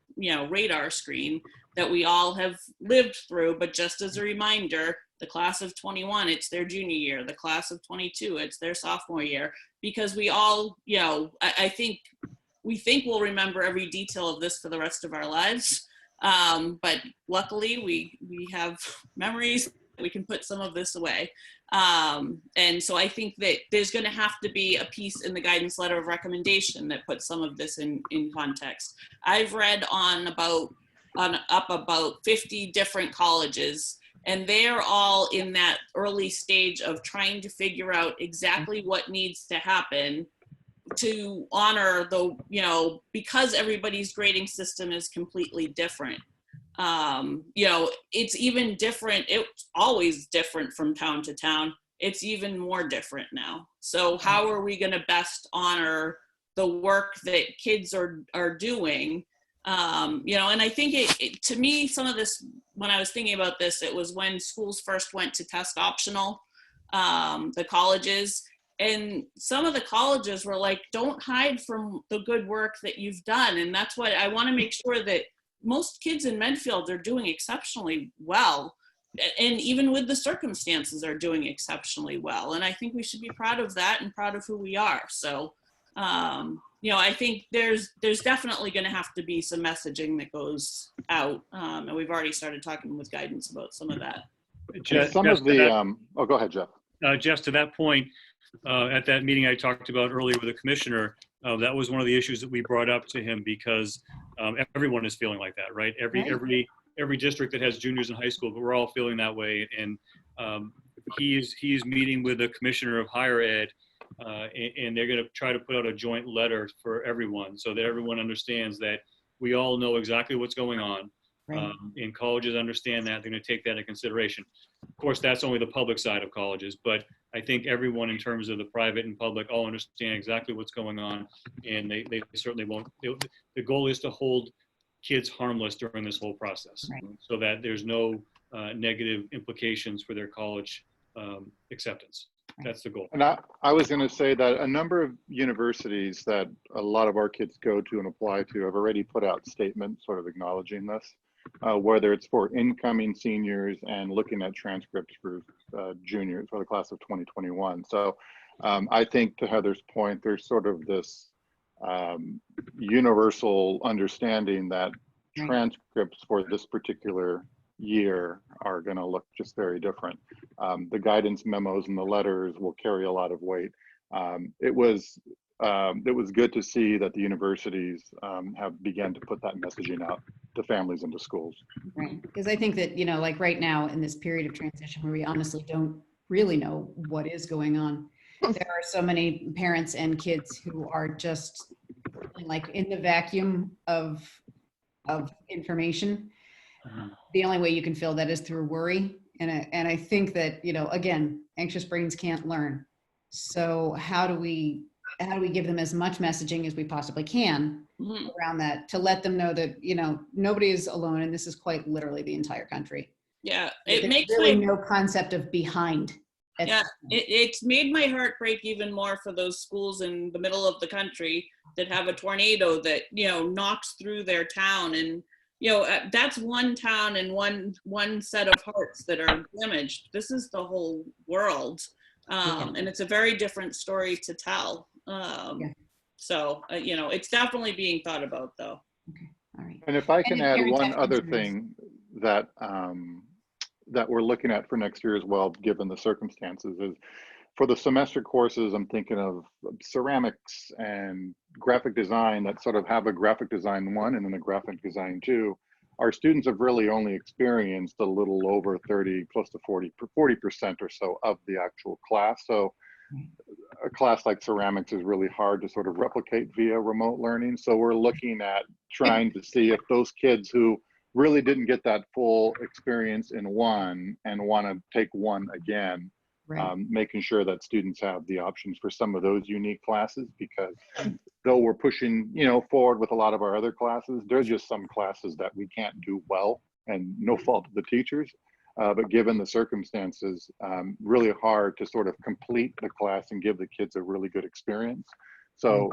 radar screen that we all have lived through. But just as a reminder, the class of 21, it's their junior year. The class of 22, it's their sophomore year. Because we all, I think we'll remember every detail of this for the rest of our lives. But luckily we have memories. We can put some of this away. And so I think that there's going to have to be a piece in the guidance letter of recommendation that puts some of this in context. I've read on about 50 different colleges And they're all in that early stage of trying to figure out exactly what needs to happen to honor the, because everybody's grading system is completely different. It's even different. It's always different from town to town. It's even more different now. So how are we going to best honor the work that kids are doing? And I think to me, some of this, when I was thinking about this, it was when schools first went to test optional, the colleges, and some of the colleges were like, don't hide from the good work that you've done. And that's what I want to make sure that most kids in Medfield are doing exceptionally well. And even with the circumstances are doing exceptionally well. And I think we should be proud of that and proud of who we are. So, I think there's definitely going to have to be some messaging that goes out. And we've already started talking with guidance about some of that. Some of the, go ahead, Jeff. Just to that point, at that meeting I talked about earlier with the commissioner, that was one of the issues that we brought up to him because everyone is feeling like that, right? Every district that has juniors in high school, but we're all feeling that way. And he's meeting with the commissioner of higher ed, and they're going to try to put out a joint letter for everyone so that everyone understands that we all know exactly what's going on. Right. And colleges understand that. They're going to take that into consideration. Of course, that's only the public side of colleges, but I think everyone in terms of the private and public all understand exactly what's going on, and they certainly won't. The goal is to hold kids harmless during this whole process, right, so that there's no negative implications for their college acceptance. That's the goal. And I was going to say that a number of universities that a lot of our kids go to and apply to have already put out statements sort of acknowledging this, whether it's for incoming seniors and looking at transcripts for juniors for the class of 2021. So I think to Heather's point, there's sort of this universal understanding that transcripts for this particular year are going to look just very different. The guidance memos and the letters will carry a lot of weight. It was good to see that the universities have begun to put that messaging out to families and to schools. right. Because I think that, like right now in this period of transition where we honestly don't really know what is going on, there are so many parents and kids who are just like in the vacuum of information. The only way you can fill that is through worry. And I think that, again, anxious brains can't learn. So how do we give them as much messaging as we possibly can around that to let them know that, nobody is alone. And this is quite literally the entire country. Yeah. There's really no concept of behind. Yeah, it's made my heart break even more for those schools in the middle of the country that have a tornado that, knocks through their town. And, that's one town and one set of hearts that are damaged. This is the whole world. And it's a very different story to tell. So, it's definitely being thought about, though. Okay. All right. And if I can add parents one have other concerns. thing that that we're looking at for next year as well, given the circumstances, is for the semester courses, I'm thinking of ceramics and graphic design that sort of have a graphic design 1 and then a graphic design 2. Our students have really only experienced a little over 30, close to 40% or so of the actual class. So a class like ceramics is really hard to sort of replicate via remote learning. So we're looking at trying to see if those kids who really didn't get that full experience in 1 and want to take 1 again, making sure that students have the options for some of those unique classes, because though we're pushing, forward with a lot of our other classes, there's just some classes that we can't do well, and no fault of the teachers. But given the circumstances, really hard to sort of complete the class and give the kids a really good experience. So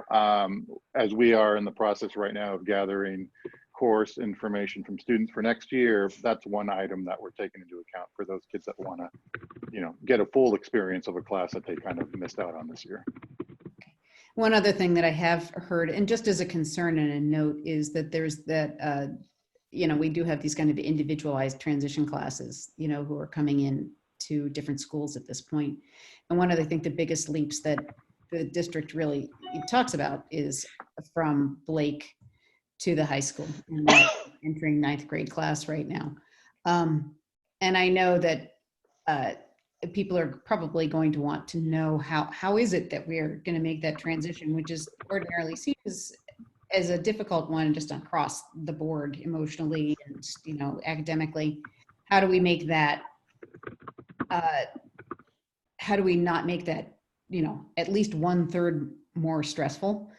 as we are in the process right now of gathering course information from students for next year, that's one item that we're taking into account for those kids that want to, get a full experience of a class that they kind of missed out on this year. One other thing that I have heard, and just as a concern and a note, is that there's that, we do have these kind of individualized transition classes, who are coming in to different schools at this point. And one of, I think, the biggest leaps that the district really talks about is from Blake to the high school, and entering 9th grade class right now. And I know that people are probably going to want to know how is it that we're going to make that transition, which is ordinarily seen as a difficult one just across the board, emotionally and, you know, academically. How do we make that, how do we not make that, you know, at least 1/3 more stressful?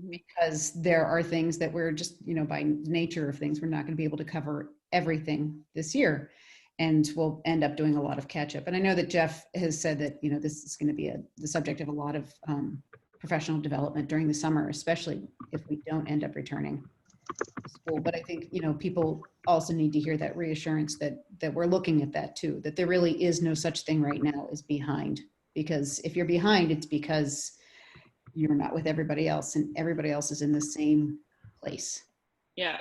Because there are things that we're just, you know, by nature of things, we're not going to be able to cover everything this year. And we'll end up doing a lot of catch up. And I know that Jeff has said that, you know, this is going to be the subject of a lot of professional development during the summer, especially if we don't end up returning to school. But I think, you know, people also need to hear that reassurance that we're looking at that too, that there really is no such thing right now as behind. Because if you're behind, it's because you're not with everybody else, and everybody else is in the same place. Yeah,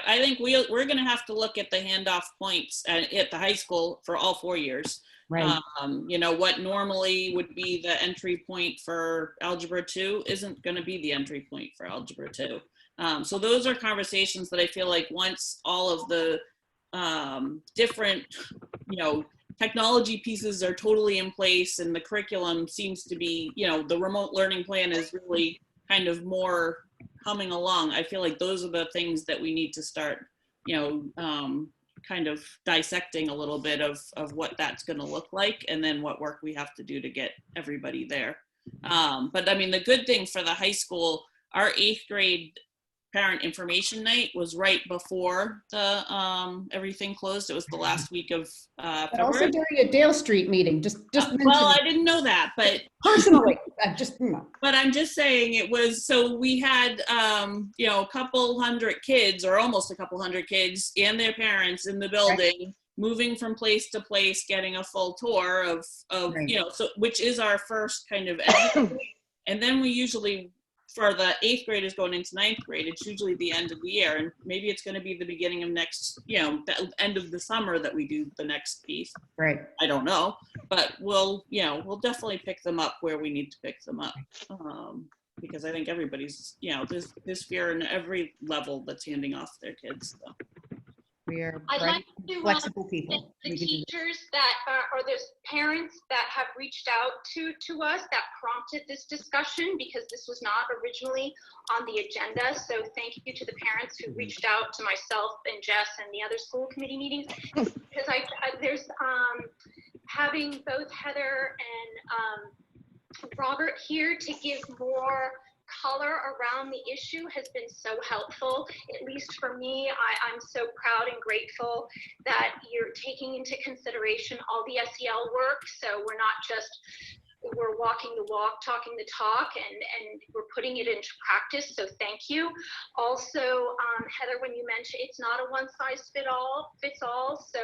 I think we're going to have to look at the handoff points at the high school for all 4 years. Right. You know, what normally would be the entry point for Algebra 2 isn't going to be the entry point for Algebra 2. So those are conversations that I feel like once all of the different, you know, technology pieces are totally in place and the curriculum seems to be, you know, the remote learning plan is really kind of more coming along. I feel like those are the things that we need to start, you know, kind of dissecting a little bit of what that's going to look like, and then what work we have to do to get everybody there. But I mean, the good thing for the high school, our 8th grade parent information night was right before the everything closed. It was the last week of But also February. during a Dale Street meeting, just mention Well, I didn't know that, but personally, just, you know. But I'm just saying it was, so we had, you know, a couple hundred kids, or almost a couple hundred kids and their parents in the building, moving from place to place, getting a full tour of Right. you know, so which is our first kind of, and then we usually, for the 8th graders going into 9th grade, it's usually the end of the year, and maybe it's going to be the beginning of next, you know, the end of the summer that we do the next piece. Right. I don't know, but we'll, you know, we'll definitely pick them up where we need to pick them up, because I think everybody's, you know, there's fear in every level that's handing off their kids. So. We are I'd bright, like to flexible people. the We can do that. teachers that or there's parents that have reached out to us that prompted this discussion, because this was not originally on the agenda. So thank you to the parents who reached out to myself and Jess and the other school committee meetings, because there's having both Heather and Robert here to give more color around the issue has been so helpful. At least for me, I'm so proud and grateful that you're taking into consideration all the SEL work. So we're not just, we're walking the walk, talking the talk, and we're putting it into practice. So thank you. Also, Heather, when you mentioned it's not a one size fits all. So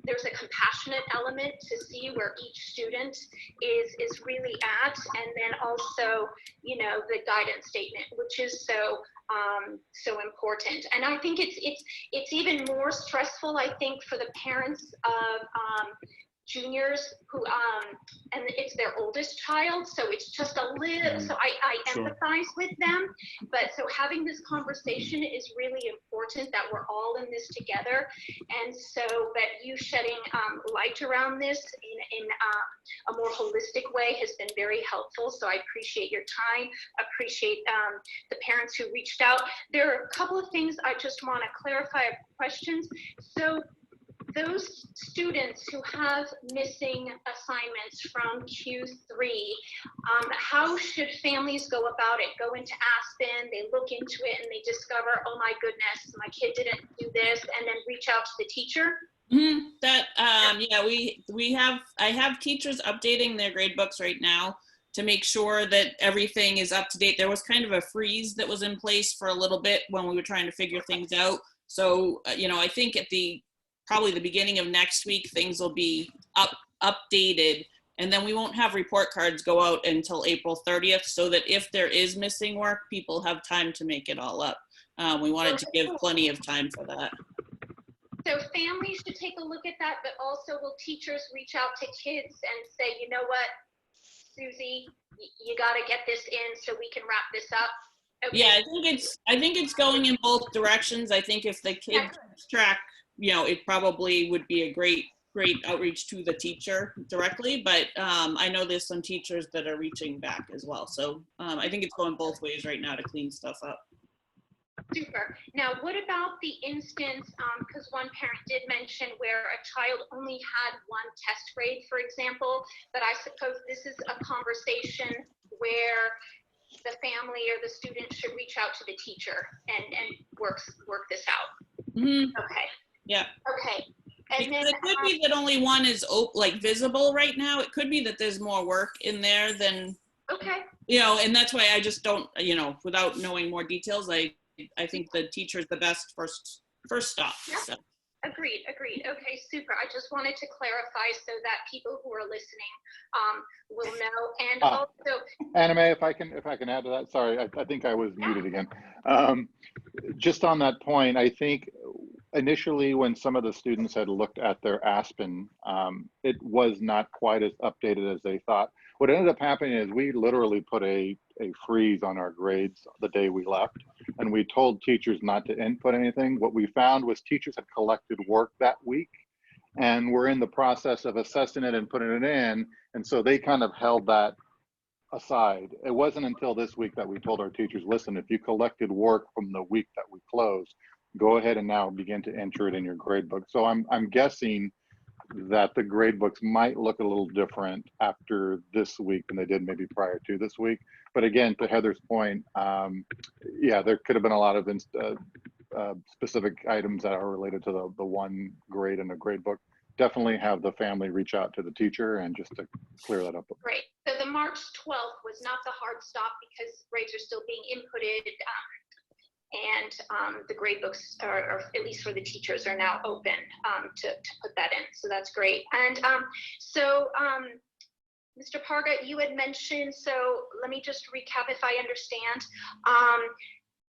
there's a compassionate element to see where each student is really at, and then also, you know, the guidance statement, which is so important. And I think it's even more stressful, I think, for the parents of juniors who and it's their oldest child, so it's just a little, so I Sure. empathize with them. But so having this conversation is really important, that we're all in this together, and so that you shedding light around this in a more holistic way has been very helpful. So I appreciate your time, appreciate the parents who reached out. There are a couple of things I just want to clarify, questions. So those students who have missing assignments from Q3, how should families go about it? Go into Aspen, they look into it, and they discover, oh my goodness, my kid didn't do this, and then reach out to the teacher? Mm-hmm. Yeah, I have teachers updating their grade books right now to make sure that everything is up to date. There was kind of a freeze that was in place for a little bit when we were trying to figure things out. So, you know, I think at probably the beginning of next week, things will be updated, and then we won't have report cards go out until April 30th, so that if there is missing work, people have time to make it all up. We wanted to give plenty of time for that. So families should take a look at that, but also will teachers reach out to kids and say, you know what, Susie, you got to get this in so we can wrap this up? Okay. Yeah, I think it's going in both directions. I think if the kids track it probably would be a great outreach to the teacher directly, but I know there's some teachers that are reaching back as well. So I think it's going both ways right now to clean stuff up. Super. Now, what about the instance, because one parent did mention where a child only had one test grade, for example, but I suppose this is a conversation where the family or the student should reach out to the teacher and work this out. Mm-hmm. Okay. Yeah. Okay. And Because then it could be that only one is visible right now. It could be that there's more work in there than, okay. And that's why I just don't, without knowing more details, I think the teacher is the best first stop. Yeah. So. Agreed. Okay, super. I just wanted to clarify so that people who are listening will know. And also, Anna Mae, if I can add to that. Sorry, I think I was muted again. Just on that point, I think initially when some of the students had looked at their Aspen, it was not quite as updated as they thought. What ended up happening is we literally put a freeze on our grades the day we left, and we told teachers not to input anything. What we found was teachers had collected work that week, and we're in the process of assessing it and putting it in, and so they kind of held that aside. It wasn't until this week that we told our teachers, listen, if you collected work from the week that we closed, go ahead and now begin to enter it in your grade book. So I'm guessing that the grade books might look a little different after this week than they did maybe prior to this week. But again, to Heather's point, yeah, there could have been a lot of specific items that are related to the one grade in the grade book. Definitely have the family reach out to the teacher and just to clear that up. Great. So the March 12th was not the hard stop because grades are still being inputted. And the grade books, or at least for the teachers, are now open to put that in. So that's great. And so Mr. Parga, you had mentioned, so let me just recap if I understand.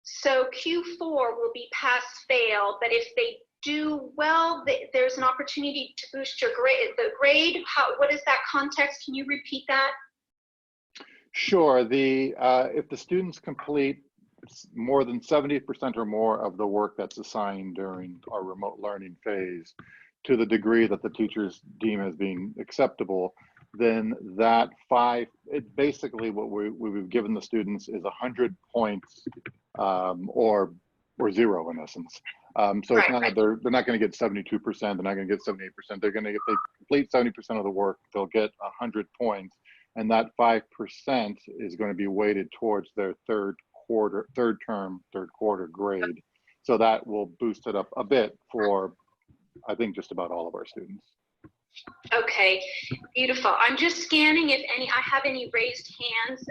So Q4 will be pass fail, but if they do well, there's an opportunity to boost your grade. What is that context? Can you repeat that? Sure. If the students complete more than 70% or more of the work that's assigned during our remote learning phase, to the degree that the teachers deem as being acceptable, then that basically what we've given the students is 100 points or zero in essence. So it's not that they're not going to get 72%, they're not going to get 78%. They're going to, if they complete 70% of the work, they'll get 100 points. And that 5% is going to be weighted towards their third quarter grade. So that will boost it up a bit for, I think, just about all of our students. Okay, beautiful. I'm just scanning if I have any raised hands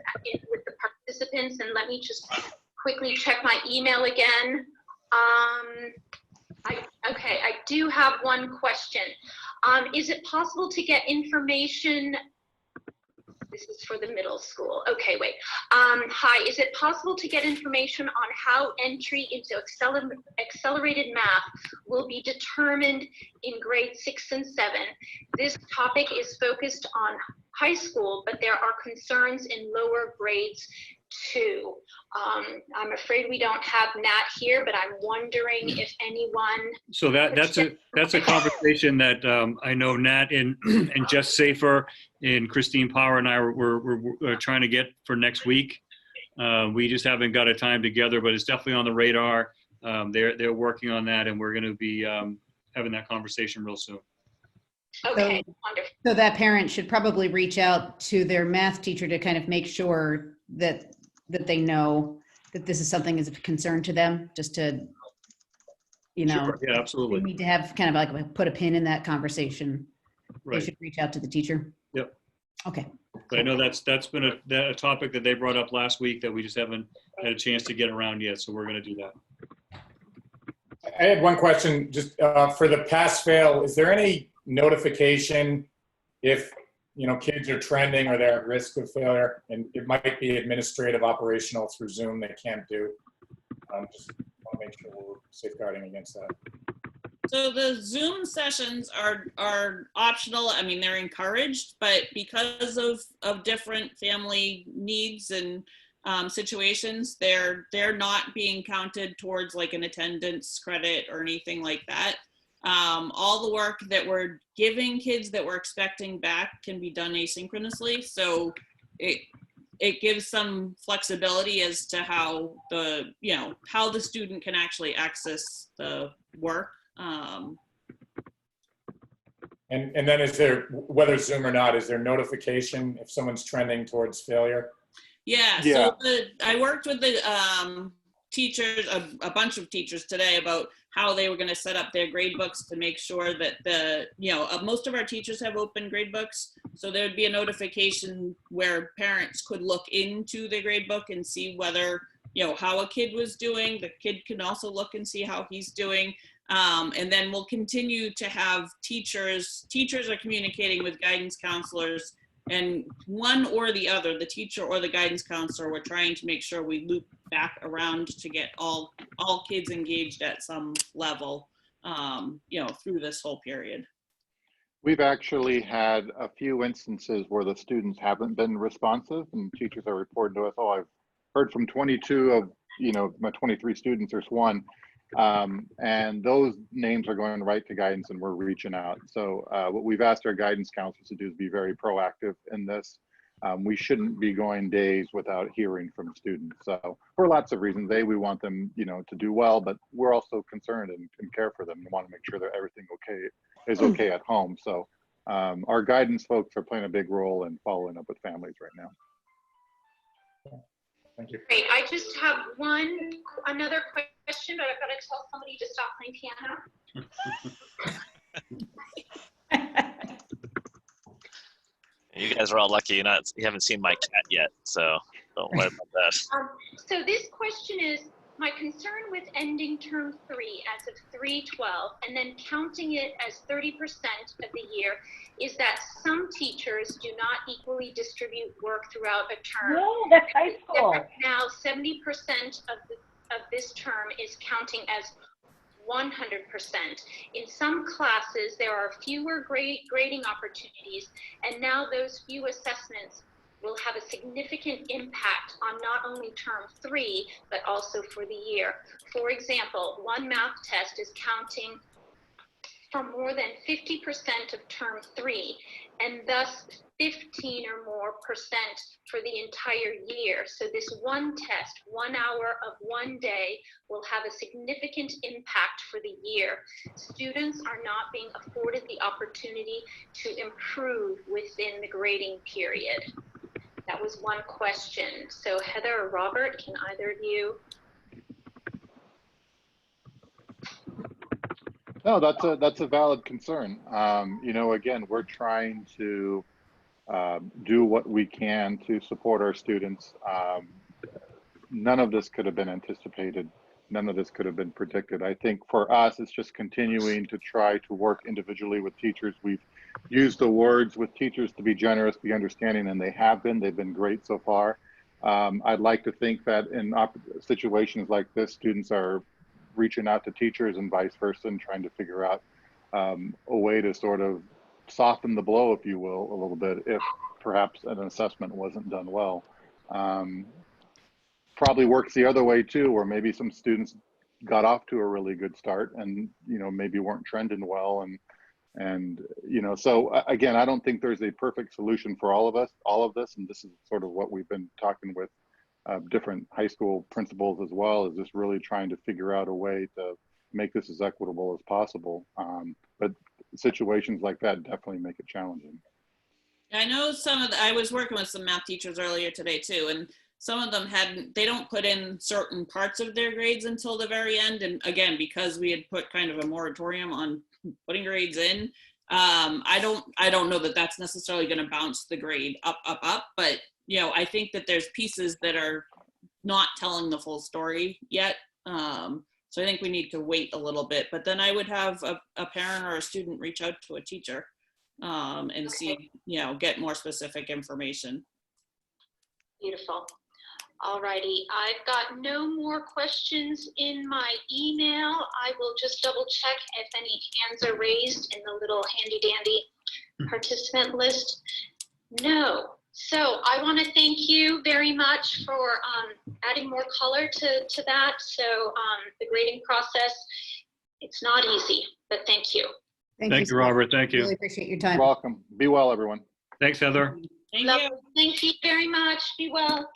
with the participants, and let me just quickly check my email again. Okay, I do have one question. Is it possible to get information? This is for the middle school. Okay, wait. Hi, is it possible to get information on how entry into accelerated math will be determined in grade 6 and 7? This topic is focused on high school, but there are concerns in lower grades too. I'm afraid we don't have Nat here, but I'm wondering if anyone. So that's a conversation that I know Nat and Jess Safer and Christine Power and I were trying to get for next week. We just haven't got a time together, but it's definitely on the radar. They're working on that, and we're going to be having that conversation real soon. Okay, wonderful. So that parent should probably reach out to their math teacher to kind of make sure that they know that this is something that's of concern to them, just to, Sure. Yeah, absolutely. We need to have kind of like put a pin in that conversation. Right. They should reach out to the teacher. Yep. Okay. But I know that's been a topic that they brought up last week that we just haven't had a chance to get around yet. So we're going to do that. I had one question just for the pass fail. Is there any notification if kids are trending or they're at risk of failure, and it might be administrative, operational through Zoom they can't do? Just want to make sure we're safeguarding against that. So the Zoom sessions are optional. I mean, they're encouraged, but because of different family needs and situations, they're not being counted towards like an attendance credit or anything like that. All the work that we're giving kids that we're expecting back can be done asynchronously. So it gives some flexibility as to how how the student can actually access the work. And then is there, whether Zoom or not, is there notification if someone's trending towards failure? Yeah, Yeah. so I worked with the teachers, a bunch of teachers today about how they were going to set up their grade books to make sure that most of our teachers have open grade books. So there would be a notification where parents could look into the grade book and see whether, how a kid was doing. The kid can also look and see how he's doing. And then we'll continue to have teachers are communicating with guidance counselors, and one or the other, the teacher or the guidance counselor, we're trying to make sure we loop back around to get all kids engaged at some level, through this whole period. We've actually had a few instances where the students haven't been responsive, and teachers are reporting to us, oh, I've heard from 22 of, my 23 students, there's one. And those names are going right to guidance, and we're reaching out. So what we've asked our guidance counselors to do is be very proactive in this. We shouldn't be going days without hearing from students. So for lots of reasons, we want them, to do well, but we're also concerned and care for them and want to make sure that everything is okay at home. So our guidance folks are playing a big role in following up with families right now. Thank you. Great. I just have another question, but I've got to tell somebody to stop playing piano. You guys are all lucky you haven't seen my cat yet, so don't worry about that. So this question is, my concern with ending term 3 as of 3/12 and then counting it as 30% of the year is that some teachers do not equally distribute work throughout a term. No, that's high school. Now 70% of this term is counting as 100%. In some classes, there are fewer grading opportunities, and now those few assessments will have a significant impact on not only term 3, but also for the year. For example, one math test is counting for more than 50% of term 3, and thus 15 or more percent for the entire year. So this one test, 1 hour of one day, will have a significant impact for the year. Students are not being afforded the opportunity to improve within the grading period. That was one question. So Heather or Robert, can either of you? No, that's a valid concern. Again, we're trying to do what we can to support our students. None of this could have been anticipated. None of this could have been predicted. I think for us, it's just continuing to try to work individually with teachers. We've used the words with teachers to be generous, be understanding, and they have been. They've been great so far. I'd like to think that in situations like this, students are reaching out to teachers and vice versa and trying to figure out a way to sort of soften the blow, if you will, a little bit, if perhaps an assessment wasn't done well. Probably works the other way too, where maybe some students got off to a really good start and maybe weren't trending well, and so again, I don't think there's a perfect solution for all of this, and this is sort of what we've been talking with different high school principals as well, is just really trying to figure out a way to make this as equitable as possible. But situations like that definitely make it challenging. I know I was working with some math teachers earlier today too, and some of them they don't put in certain parts of their grades until the very end. And again, because we had put kind of a moratorium on putting grades in, I don't know that that's necessarily going to bounce the grade up, but I think that there's pieces that are not telling the full story yet. So I think we need to wait a little bit, but then I would have a parent or a student reach out to a teacher and see, get more specific information. Beautiful. Alrighty, I've got no more questions in my email. I will just double check if any hands are raised in the little handy dandy participant list. No. So I want to thank you very much for adding more color to that. So the grading process It's not easy, but thank you. Thank you, so much. Robert. Thank you. Really appreciate your time. Welcome. Be well, everyone. Thanks, Heather. Thank Lovely. you. Thank you very much. Be well.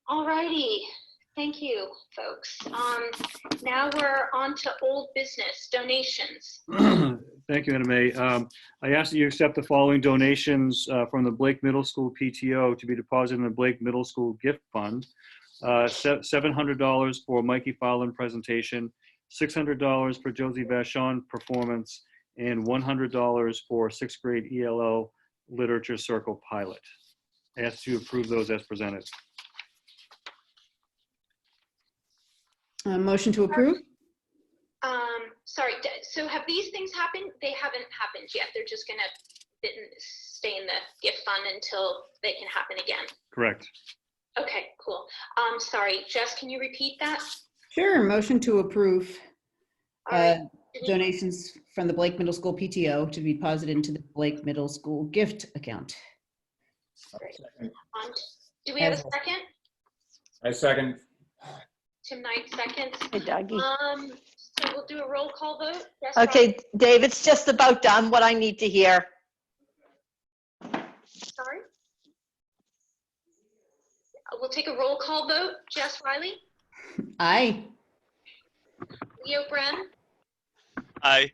All righty. Thank you, folks. Now we're on to old business, donations. Thank you, Anna Mae. I ask that you accept the following donations from the Blake Middle School PTO to be deposited in the Blake Middle School Gift Fund. $700 for Mikey Fowler presentation, $600 for Josie Vachon performance, and $100 for sixth grade ELL Literature Circle pilot. I ask you to approve those as presented. Motion to approve? Sorry, so have these things happened? They haven't happened yet. They're just gonna stay in the gift fund until they can happen again. Correct. Okay, cool. Sorry, Jess, can you repeat that? Sure. Motion to approve All right. donations from the Blake Middle School PTO to be deposited into the Blake Middle School gift account. Do we have a second? I second. Tim Knight seconds. Hey, Dougie. So we'll do a roll call vote. Yes, Okay, Dave, it's just about done what I need to hear. Sorry. We'll take a roll call vote. Jess Riley, Aye. Leo Bren, Aye.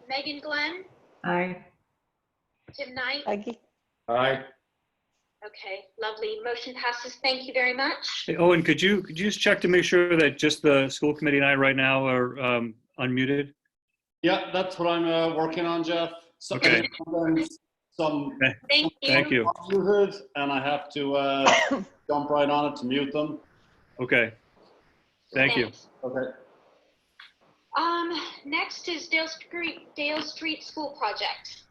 Megan Glenn, Aye. Tim Knight. Dougie? Aye. Okay, lovely. Motion passes. Thank you very much. Hey, Owen, could you just check to make sure that just the school committee and I right now are unmuted? Yeah, that's what I'm working on, Jeff. So Okay. some Thank you. Thank you. muted, and I have to jump right on it to mute them. Okay. Thank you. Thanks. Okay. Next is Dale Street School Project.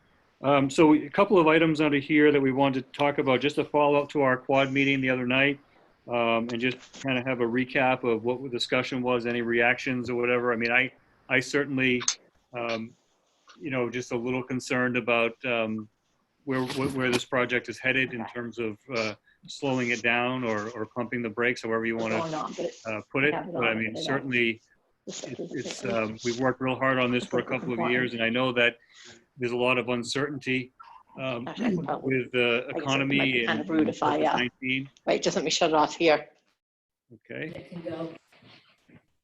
So a couple of items under here that we wanted to talk about, just a follow-up to our quad meeting the other night, and just kind of have a recap of what the discussion was, any reactions or whatever. I mean, I certainly, just a little concerned about where this project is headed in terms of slowing it down or pumping the brakes, however you want Going to on, but it's, put it. have it But I on, mean, but I don't. certainly, we've worked real hard on this for a couple of years, and I know that there's a lot of uncertainty with the I guess it might economy be kind and of rude if I, COVID-19. wait, just let me shut it off here. Okay.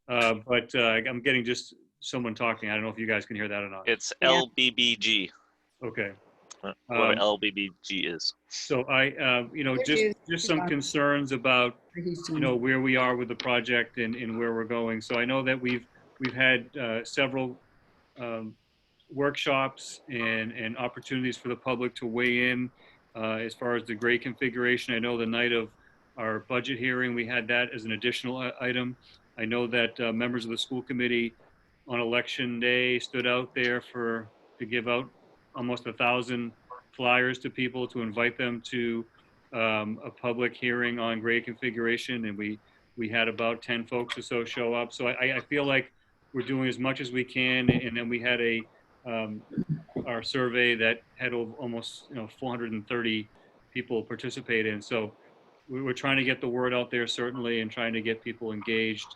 But I'm getting just someone talking. I don't know if you guys can hear that or not. It's Yeah. LBBG. Okay. Whoever LBBG is. So I, just some concerns about, He's where we are with the project and where we're going. So I know that we've had several workshops and opportunities for the public to weigh in as far as the grade configuration. I know the night of our budget hearing, we had that as an additional item. I know that members of the school committee on election day stood out there to give out almost 1,000 flyers to people to invite them to a public hearing on grade configuration, and we had about 10 folks or so show up. So I feel like we're doing as much as we can, and then we had our survey that had almost 430 people participate in. So we're trying to get the word out there, certainly, and trying to get people engaged.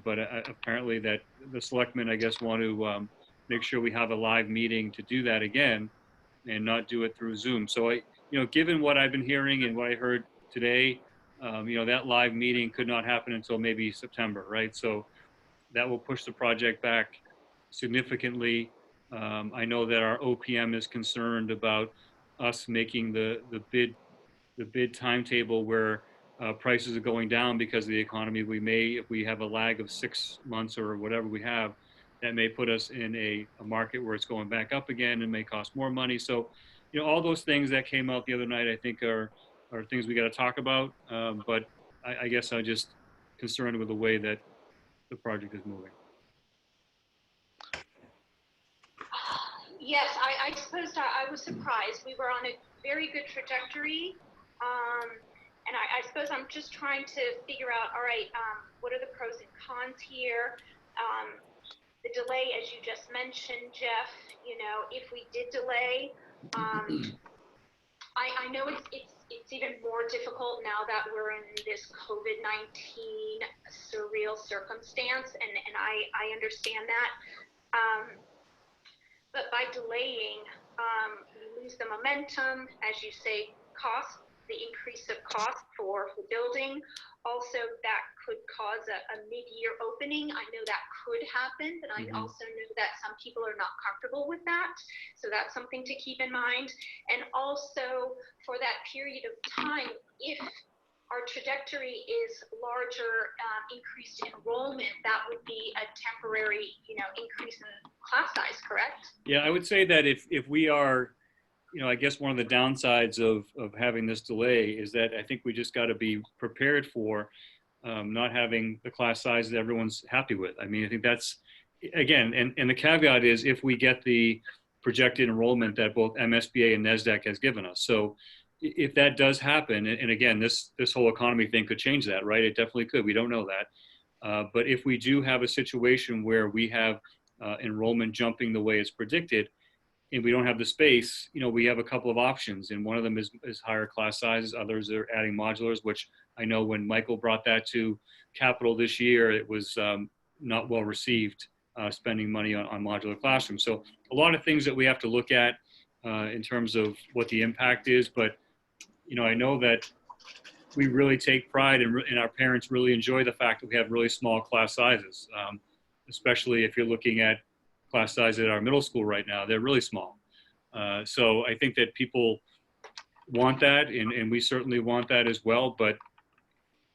But apparently that the selectmen, I guess, want to make sure we have a live meeting to do that again and not do it through Zoom. So given what I've been hearing and what I heard today, that live meeting could not happen until maybe September, right? So that will push the project back significantly. I know that our OPM is concerned about us making the bid timetable where prices are going down because of the economy. If we have a lag of 6 months or whatever we have, that may put us in a market where it's going back up again and may cost more money. So, all those things that came out the other night, I think are things we got to talk about. But I guess I'm just concerned with the way that the project is moving. Yes, I suppose I was surprised. We were on a very good trajectory. And I suppose I'm just trying to figure out, all right, what are the pros and cons here? The delay, as you just mentioned, Jeff, if we did delay, I know it's it's even more difficult now that we're in this COVID-19 surreal circumstance, and I understand that. But by delaying, we lose the momentum, as you say, cost, the increase of cost for the building. Also, that could cause a mid-year opening. I know that could happen, but I also know that some people are not comfortable with that. So that's something to keep in mind. And also for that period of time, if our trajectory is larger increased enrollment, that would be a temporary, increase in class size, correct? Yeah, I would say that if we are, I guess one of the downsides of having this delay is that I think we just got to be prepared for not having the class size that everyone's happy with. I mean, I think that's, again, and the caveat is if we get the projected enrollment that both MSBA and NESDEC has given us. So if that does happen, and again, this whole economy thing could change that, right? It definitely could. We don't know that. But if we do have a situation where we have enrollment jumping the way it's predicted, and we don't have the space, we have a couple of options. And one of them is higher class sizes. Others are adding modulars, which I know when Michael brought that to Capitol this year, it was not well received, spending money on modular classrooms. So a lot of things that we have to look at in terms of what the impact is. But, I know that we really take pride and our parents really enjoy the fact that we have really small class sizes, especially if you're looking at class size at our middle school right now. They're really small. So I think that people want that, and we certainly want that as well. But,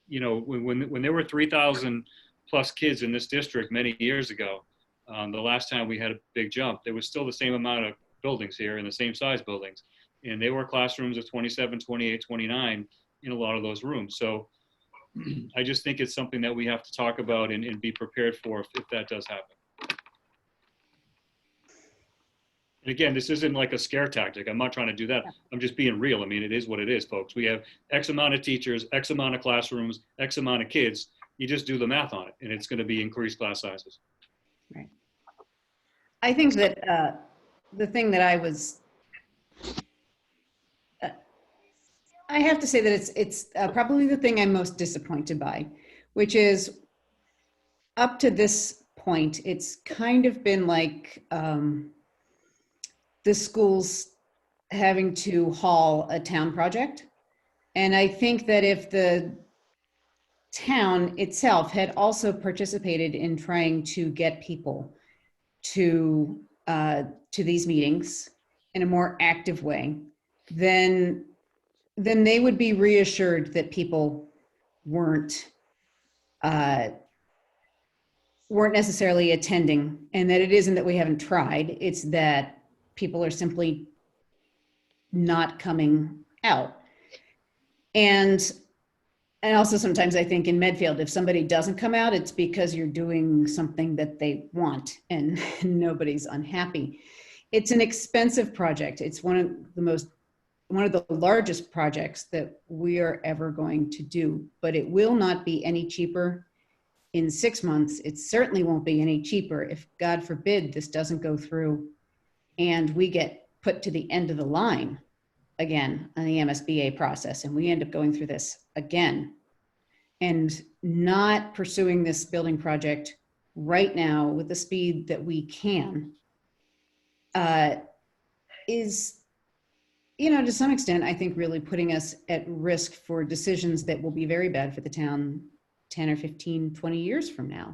when there were 3,000 plus kids in this district many years ago, the last time we had a big jump, there was still the same amount of buildings here and the same size buildings. And they were classrooms of 27, 28, 29 in a lot of those rooms. So I just think it's something that we have to talk about and be prepared for if that does happen. And again, this isn't like a scare tactic. I'm not trying to do that. I'm just being real. I mean, it is what it is, folks. We have X amount of teachers, X amount of classrooms, X amount of kids. You just do the math on it, and it's going to be increased class sizes. Right. I think that the thing that I have to say that it's probably the thing I'm most disappointed by, which is up to this point, it's kind of been like the schools having to haul a town project. And I think that if the town itself had also participated in trying to get people to these meetings in a more active way, then they would be reassured that people weren't necessarily attending, and that it isn't that we haven't tried, it's that people are simply not coming out. And also sometimes I think in Medfield, if somebody doesn't come out, it's because you're doing something that they want and nobody's unhappy. It's an expensive project. It's one of the largest projects that we are ever going to do, but it will not be any cheaper in 6 months. It certainly won't be any cheaper if, God forbid, this doesn't go through and we get put to the end of the line again on the MSBA process, and we end up going through this again. And not pursuing this building project right now with the speed that we can is, to some extent, I think really putting us at risk for decisions that will be very bad for the town 10 or 15, 20 years from now,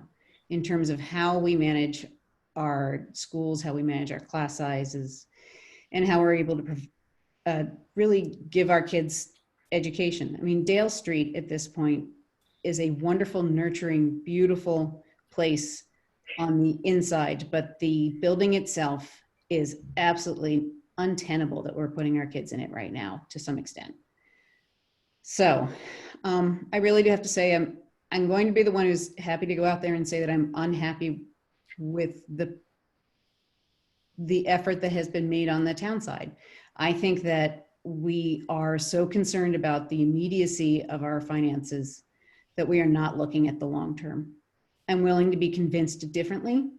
in terms of how we manage our schools, how we manage our class sizes, and how we're able to really give our kids education. I mean, Dale Street at this point is a wonderful, nurturing, beautiful place on the inside, but the building itself is absolutely untenable that we're putting our kids in it right now to some extent. So I really do have to say I'm going to be the one who's happy to go out there and say that I'm unhappy with the effort that has been made on the town side. I think that we are so concerned about the immediacy of our finances that we are not looking at the long term. I'm willing to be convinced differently,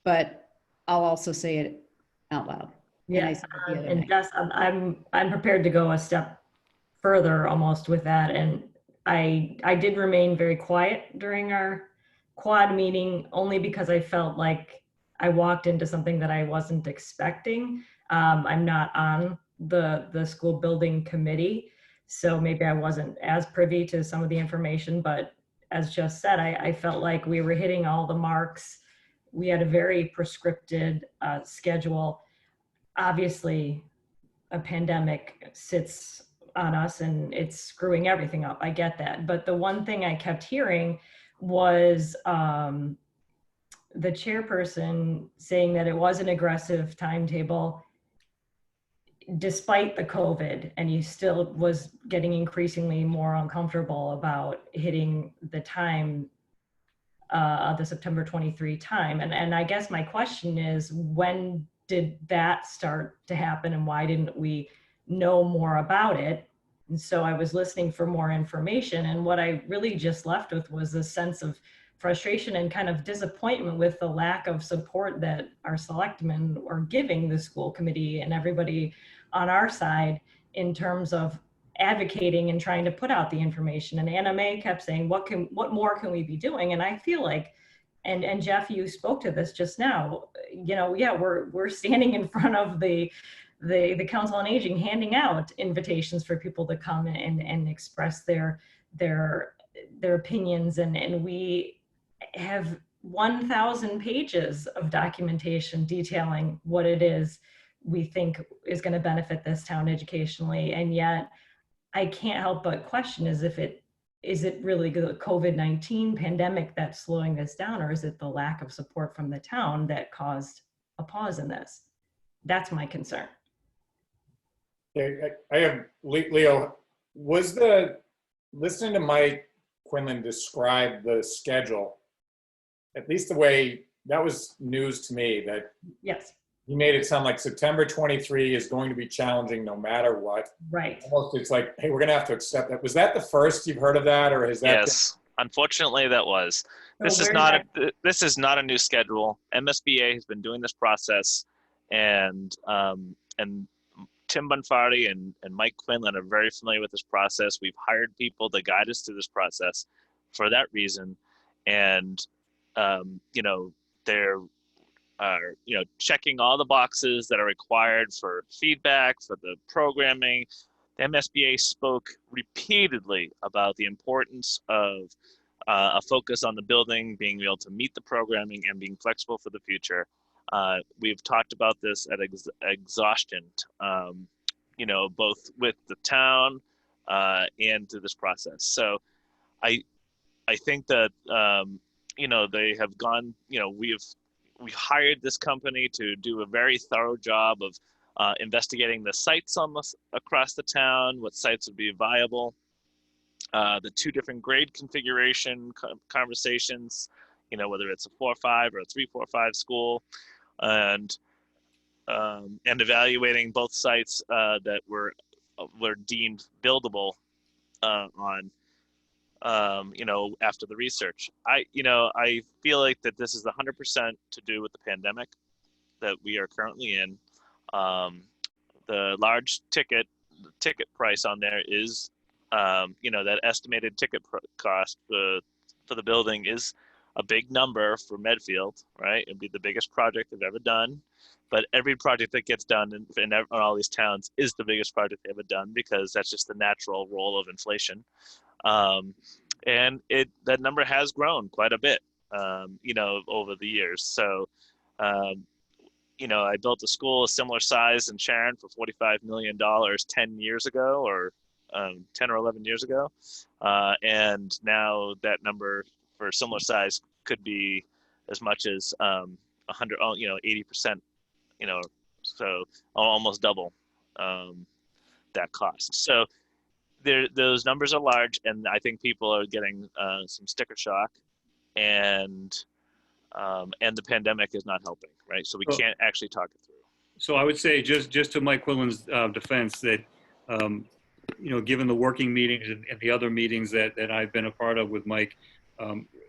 but I'll also say it out loud. Yeah, I said it the other and day. Jess, I'm prepared to go a step further almost with that. And I did remain very quiet during our quad meeting only because I felt like I walked into something that I wasn't expecting. I'm not on the school building committee, so maybe I wasn't as privy to some of the information, but as just said, I felt like we were hitting all the marks. We had a very prescripted schedule. Obviously, a pandemic sits on us and it's screwing everything up. I get that. But the one thing I kept hearing was the chairperson saying that it was an aggressive timetable despite the COVID, and he still was getting increasingly more uncomfortable about hitting the time, the September 23 time. And I guess my question is, when did that start to happen and why didn't we know more about it? And so I was listening for more information, and what I really just left with was a sense of frustration and kind of disappointment with the lack of support that our selectmen are giving the school committee and everybody on our side in terms of advocating and trying to put out the information. And Anna Mae kept saying, what more can we be doing? And I feel like, and Jeff, you spoke to this just now, yeah, we're standing in front of the Council on Aging, handing out invitations for people to come and express their opinions. And we have 1,000 pages of documentation detailing what it is we think is going to benefit this town educationally. And yet I can't help but question is it really the COVID-19 pandemic that's slowing this down, or is it the lack of support from the town that caused a pause in this? That's my concern. I have, Leo, listening to Mike Quinlan describe the schedule, at least the way, that was news to me, that Yes. he made it sound like September 23 is going to be challenging no matter what. Right. Almost, it's like, hey, we're going to have to accept that. Was that the first you've heard of that, or has that Yes, unfortunately, that was. This So is where's not that- this is not a new schedule. MSBA has been doing this process, and Tim Bonfardi and Mike Quinlan are very familiar with this process. We've hired people to guide us through this process for that reason, and they're checking all the boxes that are required for feedback, for the programming. The MSBA spoke repeatedly about the importance of a focus on the building, being able to meet the programming and being flexible for the future. We've talked about this at exhaustion, both with the town and through this process. So I think that, they have gone, we hired this company to do a very thorough job of investigating the sites across the town, what sites would be viable, the two different grade configuration conversations, whether it's a 4-5 or a 3-4-5 school, and evaluating both sites that were deemed buildable after the research. I feel like that this is 100% to do with the pandemic that we are currently in. The large ticket price on there is, that estimated ticket cost for the building is a big number for Medfield, right? It'd be the biggest project they've ever done. But every project that gets done in all these towns is the biggest project they've ever done, because that's just the natural roll of inflation. And that number has grown quite a bit, over the years. So, I built a school a similar size in Sharon for $45 million 10 years ago, or 10 or 11 years ago. And now that number for a similar size could be as much as 80%, so almost double that cost. So those numbers are large, and I think people are getting some sticker shock, and the pandemic is not helping, right? So we can't actually talk it through. So I would say, just to Mike Quinlan's defense, that given the working meetings and the other meetings that I've been a part of with Mike,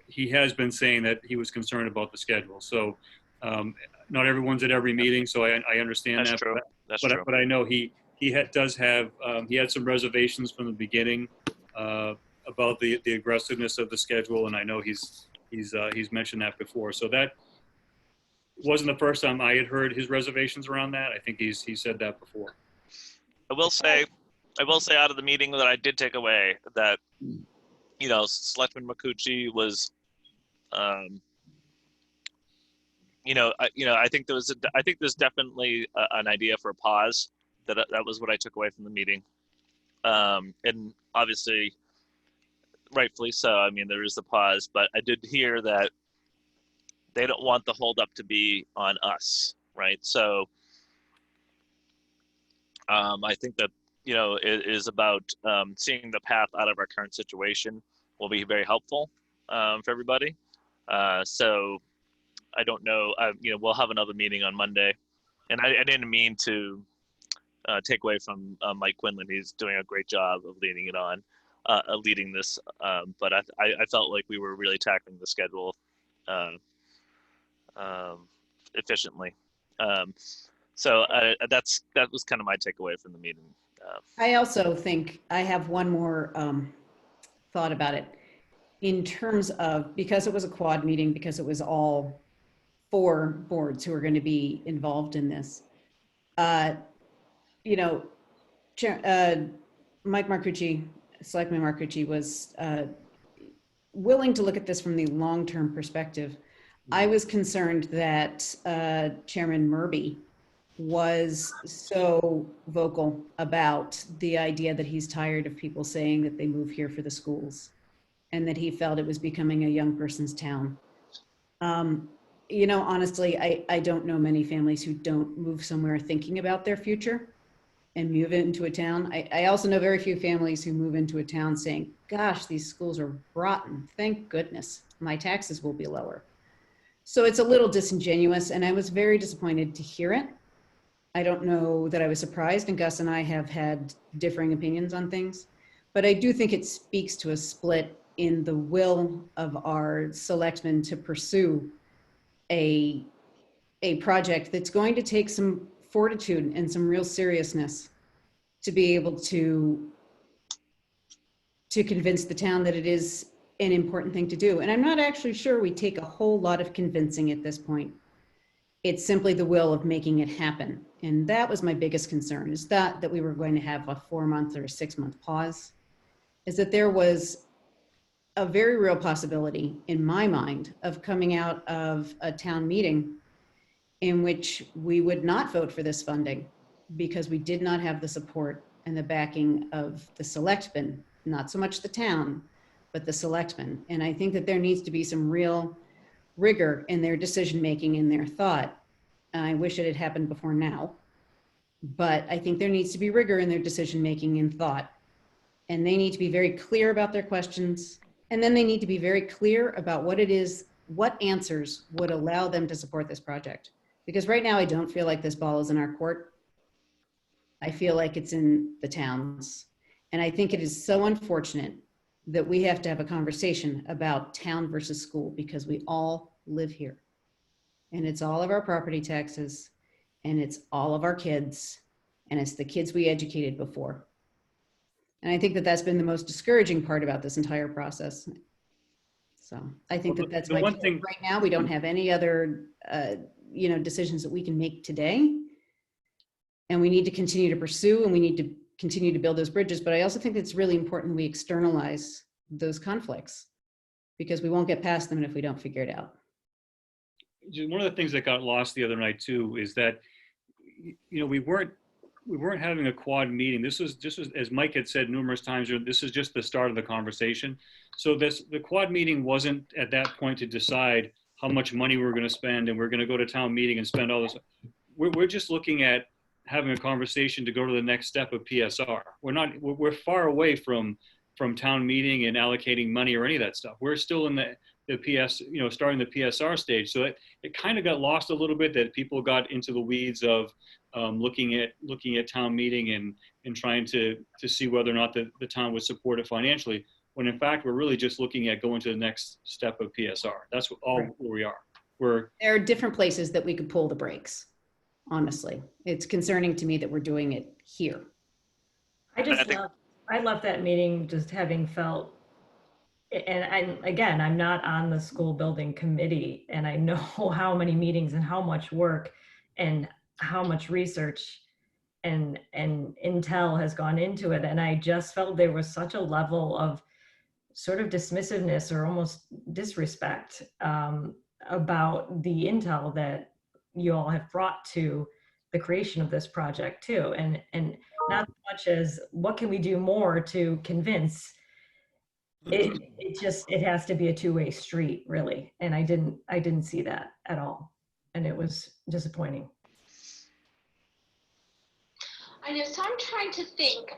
he has been saying that he was concerned about the schedule. So not everyone's at every meeting, so I understand That's that. true. That's But true. I know he does have, he had some reservations from the beginning about the aggressiveness of the schedule, and I know he's mentioned that before. So that wasn't the first time I had heard his reservations around that. I think he said that before. I will say out of the meeting that I did take away that, Selectman Makuchi was, I think I think there's definitely an idea for a pause. That was what I took away from the meeting, and obviously, rightfully so. I mean, there is the pause, but I did hear that they don't want the holdup to be on us, right? So, I think that it is about seeing the path out of our current situation will be very helpful for everybody. So I don't know. We'll have another meeting on Monday, and I didn't mean to take away from Mike Quinlan. He's doing a great job of leading this. But I felt like we were really tackling the schedule efficiently. So that was kind of my takeaway from the meeting. I also think I have one more thought about it in terms of, because it was a quad meeting, because it was all 4 boards who are going to be involved in this. Mike Marcucci, Selectman Marcucci, was willing to look at this from the long-term perspective. I was concerned that Chairman Murby was so vocal about the idea that he's tired of people saying that they move here for the schools, and that he felt it was becoming a young person's town. Honestly, I don't know many families who don't move somewhere thinking about their future and move into a town. I also know very few families who move into a town saying, gosh, these schools are rotten. Thank goodness my taxes will be lower. So it's a little disingenuous, and I was very disappointed to hear it. I don't know that I was surprised, and Gus and I have had differing opinions on things, but I do think it speaks to a split in the will of our selectmen to pursue a project that's going to take some fortitude and some real seriousness to be able to convince the town that it is an important thing to do. And I'm not actually sure we take a whole lot of convincing at this point. It's simply the will of making it happen. And that was my biggest concern, is that we were going to have a 4-month or a 6-month pause, is that there was a very real possibility in my mind of coming out of a town meeting in which we would not vote for this funding because we did not have the support and the backing of the selectmen, not so much the town, but the selectmen. And I think that there needs to be some real rigor in their decision-making and their thought. I wish it had happened before now, but I think there needs to be rigor in their decision-making and thought. And they need to be very clear about their questions. And then they need to be very clear about what answers would allow them to support this project. Because right now I don't feel like this ball is in our court. I feel like it's in the town's. And I think it is so unfortunate that we have to have a conversation about town versus school, because we all live here. And it's all of our property taxes, and it's all of our kids, and it's the kids we educated before. And I think that that's been the most discouraging part about this entire process. So I think that that's the one thing right now. We don't have any other, decisions that we can make today. And we need to continue to pursue, and we need to continue to build those bridges. But I also think it's really important we externalize those conflicts, because we won't get past them if we don't figure it out. One of the things that got lost the other night too is that, we weren't having a quad meeting. This was, as Mike had said numerous times, this is just the start of the conversation. So the quad meeting wasn't at that point to decide how much money we're going to spend, and we're going to go to town meeting and spend all this. We're just looking at having a conversation to go to the next step of PSR. We're far away from town meeting and allocating money or any of that stuff. We're still in the PS, starting the PSR stage. So it kind of got lost a little bit, that people got into the weeds of looking at town meeting and trying to see whether or not the town would support it financially, when in fact we're really just looking at going to the next step of PSR. That's all where we are. We're, There are different places that we could pull the brakes, honestly. It's concerning to me that we're doing it here. I left that meeting just having felt, and again, I'm not on the school building committee, and I know how many meetings and how much work and how much research and intel has gone into it. And I just felt there was such a level of sort of dismissiveness or almost disrespect about the intel that you all have brought to the creation of this project too. And not so much as what can we do more to convince. It has to be a two-way street, really. And I didn't see that at all. And it was disappointing. I know, so I'm trying to think.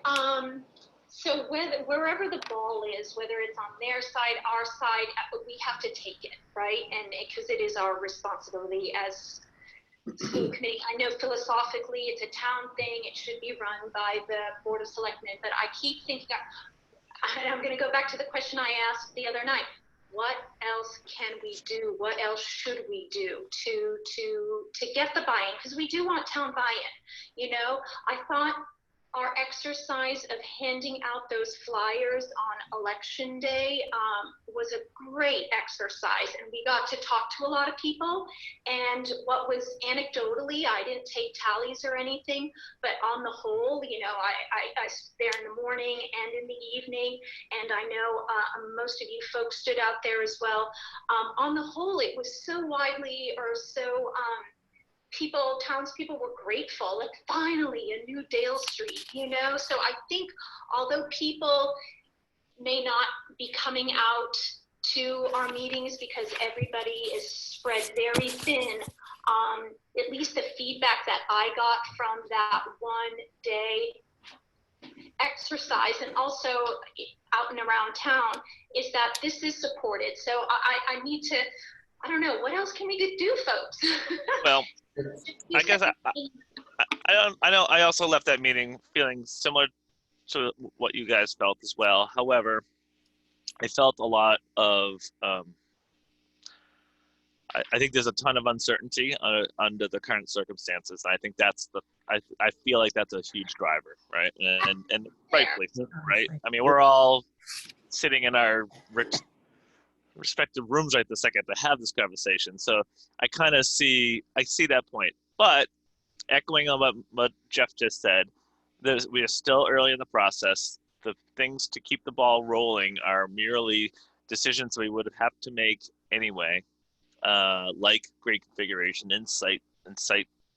So wherever the ball is, whether it's on their side, our side, we have to take it, right? And because it is our responsibility as school committee. I know philosophically it's a town thing. It should be run by the Board of Selectmen, but I keep thinking, I'm going to go back to the question I asked the other night. What else can we do? What else should we do to get the buy-in? Because we do want town buy-in. You know, I thought our exercise of handing out those flyers on election day was a great exercise, and we got to talk to a lot of people. And what was anecdotally, I didn't take tallies or anything, but on the whole, you know, I stood there in the morning and in the evening, and I know most of you folks stood out there as well. On the whole, it was so widely, or so townspeople were grateful, like finally a new Dale Street, you know? So I think although people may not be coming out to our meetings because everybody is spread very thin, at least the feedback that I got from that one day exercise and also out and around town is that this is supported. So I need to, I don't know, what else can we do, folks? Well, I guess I know I also left that meeting feeling similar to what you guys felt as well. However, I felt a lot of I think there's a ton of uncertainty under the current circumstances. And I think that's I feel like that's a huge driver, right? And rightfully, right? I mean, we're all sitting in our respective rooms right this second to have this conversation. So I kind of see that point. But echoing on what Jeff just said, we are still early in the process. The things to keep the ball rolling are merely decisions we would have to make anyway, like grade configuration, and site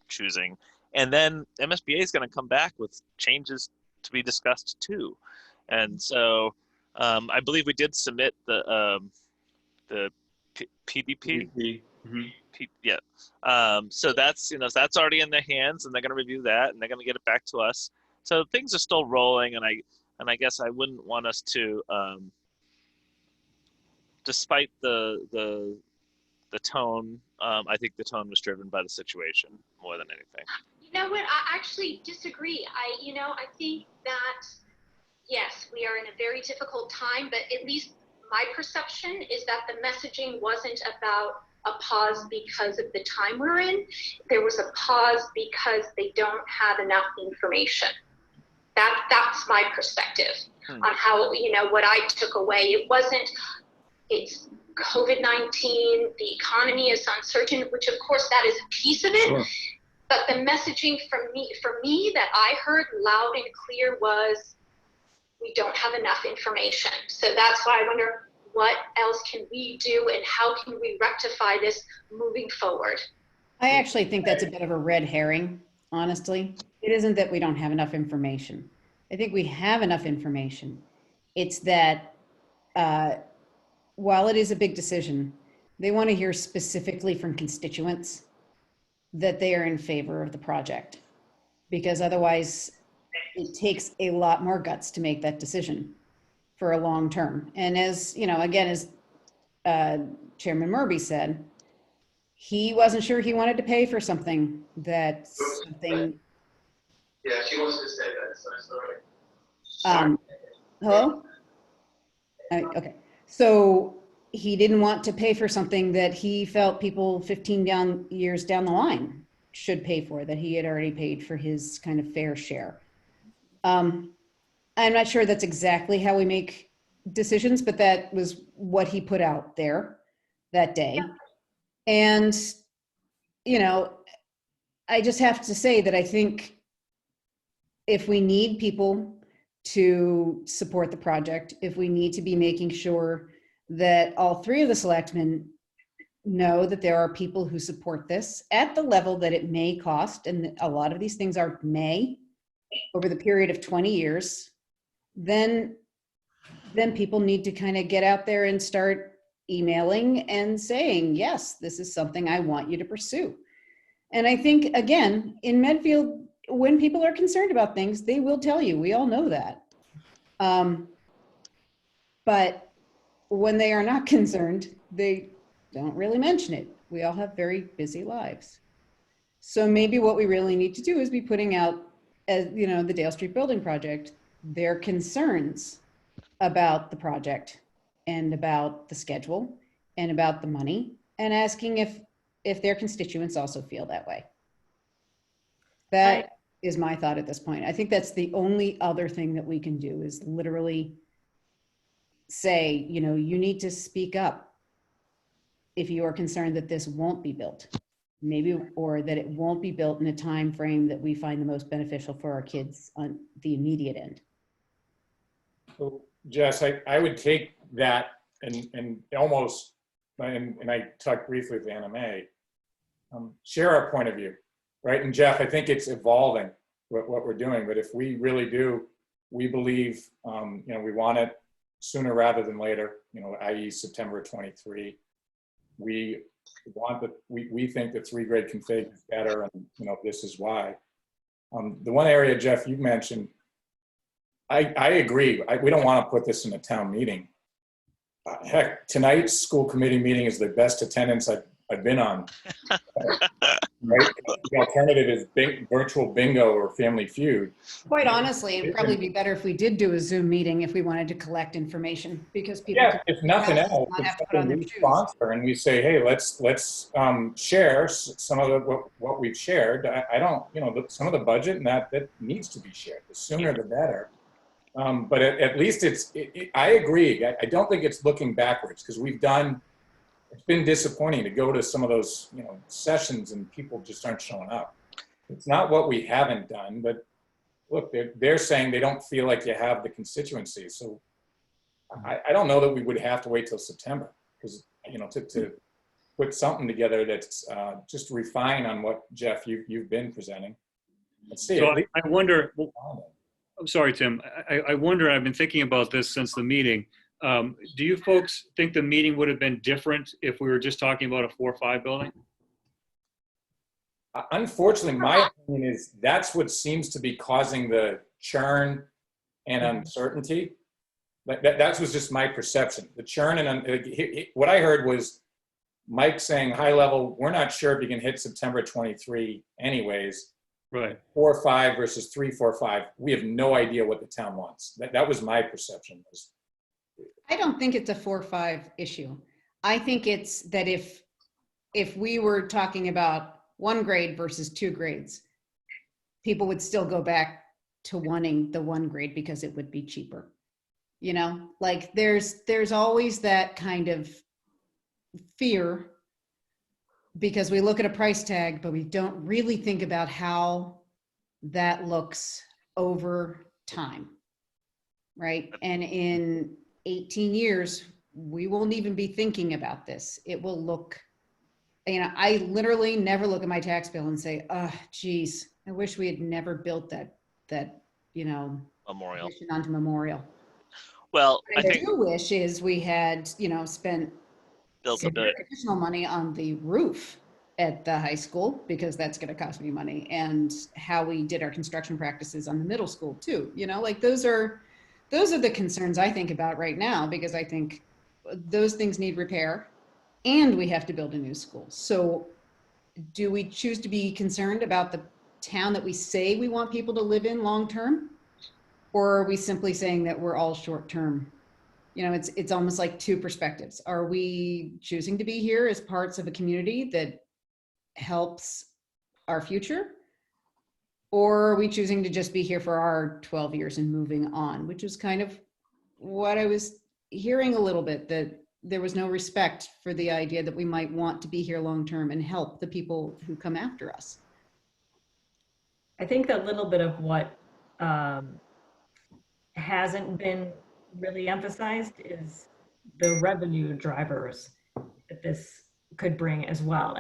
choosing. And then MSBA is going to come back with changes to be discussed too. And so I believe we did submit the PDP. mm-hmm. Yeah. So that's that's already in their hands, and they're going to review that, and they're going to get it back to us. So things are still rolling, and I guess I wouldn't want us to, despite the tone. I think the tone was driven by the situation more than anything. You know what? I actually disagree. I think that yes, we are in a very difficult time, but at least my perception is that the messaging wasn't about a pause because of the time we're in. There was a pause because they don't have enough information. That's my perspective on how, what I took away. It's COVID-19, the economy is uncertain, which of course that is a piece of it. Sure. But the messaging for me that I heard loud and clear was, we don't have enough information. So that's why I wonder, what else can we do and how can we rectify this moving forward? I actually think that's a bit of a red herring, honestly. It isn't that we don't have enough information. I think we have enough information. It's that while it is a big decision, they want to hear specifically from constituents that they are in favor of the project, because otherwise it takes a lot more guts to make that decision for a long term. And as, again, as Chairman Murby said, he wasn't sure he wanted to pay for something Yeah, she wants to say that, so sorry. Hello? Okay. So he didn't want to pay for something that he felt people 15 years down the line should pay for, that he had already paid for his kind of fair share. I'm not sure that's exactly how we make decisions, but that was what he put out there that day. And, you know, I just have to say that I think if we need people to support the project, if we need to be making sure that all three of the selectmen know that there are people who support this at the level that it may cost, and a lot of these things are may, over the period of 20 years, then people need to kind of get out there and start emailing and saying, yes, this is something I want you to pursue. And I think, again, in Medfield, when people are concerned about things, they will tell you. We all know that. But when they are not concerned, they don't really mention it. We all have very busy lives. So maybe what we really need to do is be putting out, as you know, the Dale Street Building Project, their concerns about the project and about the schedule and about the money, and asking if their constituents also feel that way. That is my thought at this point. I think that's the only other thing that we can do, is literally say, you know, you need to speak up if you are concerned that this won't be built, maybe, or that it won't be built in a time frame that we find the most beneficial for our kids on the immediate end. So, Jess, I would take that and almost, and I talked briefly with Anna Mae, share our point of view, right? And Jeff, I think it's evolving what we're doing, but if we really do, we believe, you know, we want it sooner rather than later, you know, i.e. September 23. We want that, we think the 3-grade config is better, and, you know, this is why. The one area, Jeff, you mentioned, I agree. We don't want to put this in a town meeting. Heck, tonight's school committee meeting is the best attendance I've been on. Right? The alternative is virtual bingo or Family Feud. Quite honestly, it'd probably be better if we did do a Zoom meeting if we wanted to collect information, because people, yeah, if nothing else, not have to put on their we shoes. sponsor and we say, hey, let's share some of what we've shared. I don't, you know, some of the budget and that needs to be shared. The sooner the better. But at least I agree. I don't think it's looking backwards, because it's been disappointing to go to some of those, you know, sessions and people just aren't showing up. It's not what we haven't done, but look, they're saying they don't feel like you have the constituency. So I don't know that we would have to wait till September, because, you know, to put something together that's just refine on what, Jeff, you've been presenting. Let's see. So I wonder, I'm sorry, Tim. I wonder, I've been thinking about this since the meeting. Do you folks think the meeting would have been different if we were just talking about a 4-5 building? Unfortunately, my opinion is that's what seems to be causing the churn and uncertainty. That was just my perception. The churn and what I heard was Mike saying, high level, we're not sure if you can hit September 23 anyways. Right. 4-5 versus 3-4-5. We have no idea what the town wants. That was my perception. I don't think it's a 4-5 issue. I think it's that if we were talking about 1 grade versus 2 grades, people would still go back to wanting the 1 grade because it would be cheaper. You know, like there's always that kind of fear, because we look at a price tag, but we don't really think about how that looks over time, right? And in 18 years, we won't even be thinking about this. It will look, you know, I literally never look at my tax bill and say, oh, geez, I wish we had never built that, you know, Memorial. onto Memorial. Well, What I I think do wish is we had, you know, spent built a bit. additional money on the roof at the high school, because that's going to cost me money, and how we did our construction practices on the middle school too. You know, like those are the concerns I think about right now, because I think those things need repair and we have to build a new school. So do we choose to be concerned about the town that we say we want people to live in long term? Or are we simply saying that we're all short term You know, it's almost like two perspectives. Are we choosing to be here as parts of a community that helps our future? Or are we choosing to just be here for our 12 years and moving on, which is kind of what I was hearing a little bit, that there was no respect for the idea that we might want to be here long-term and help the people who come after us. I think a little bit of what hasn't been really emphasized is the revenue drivers that this could bring as well.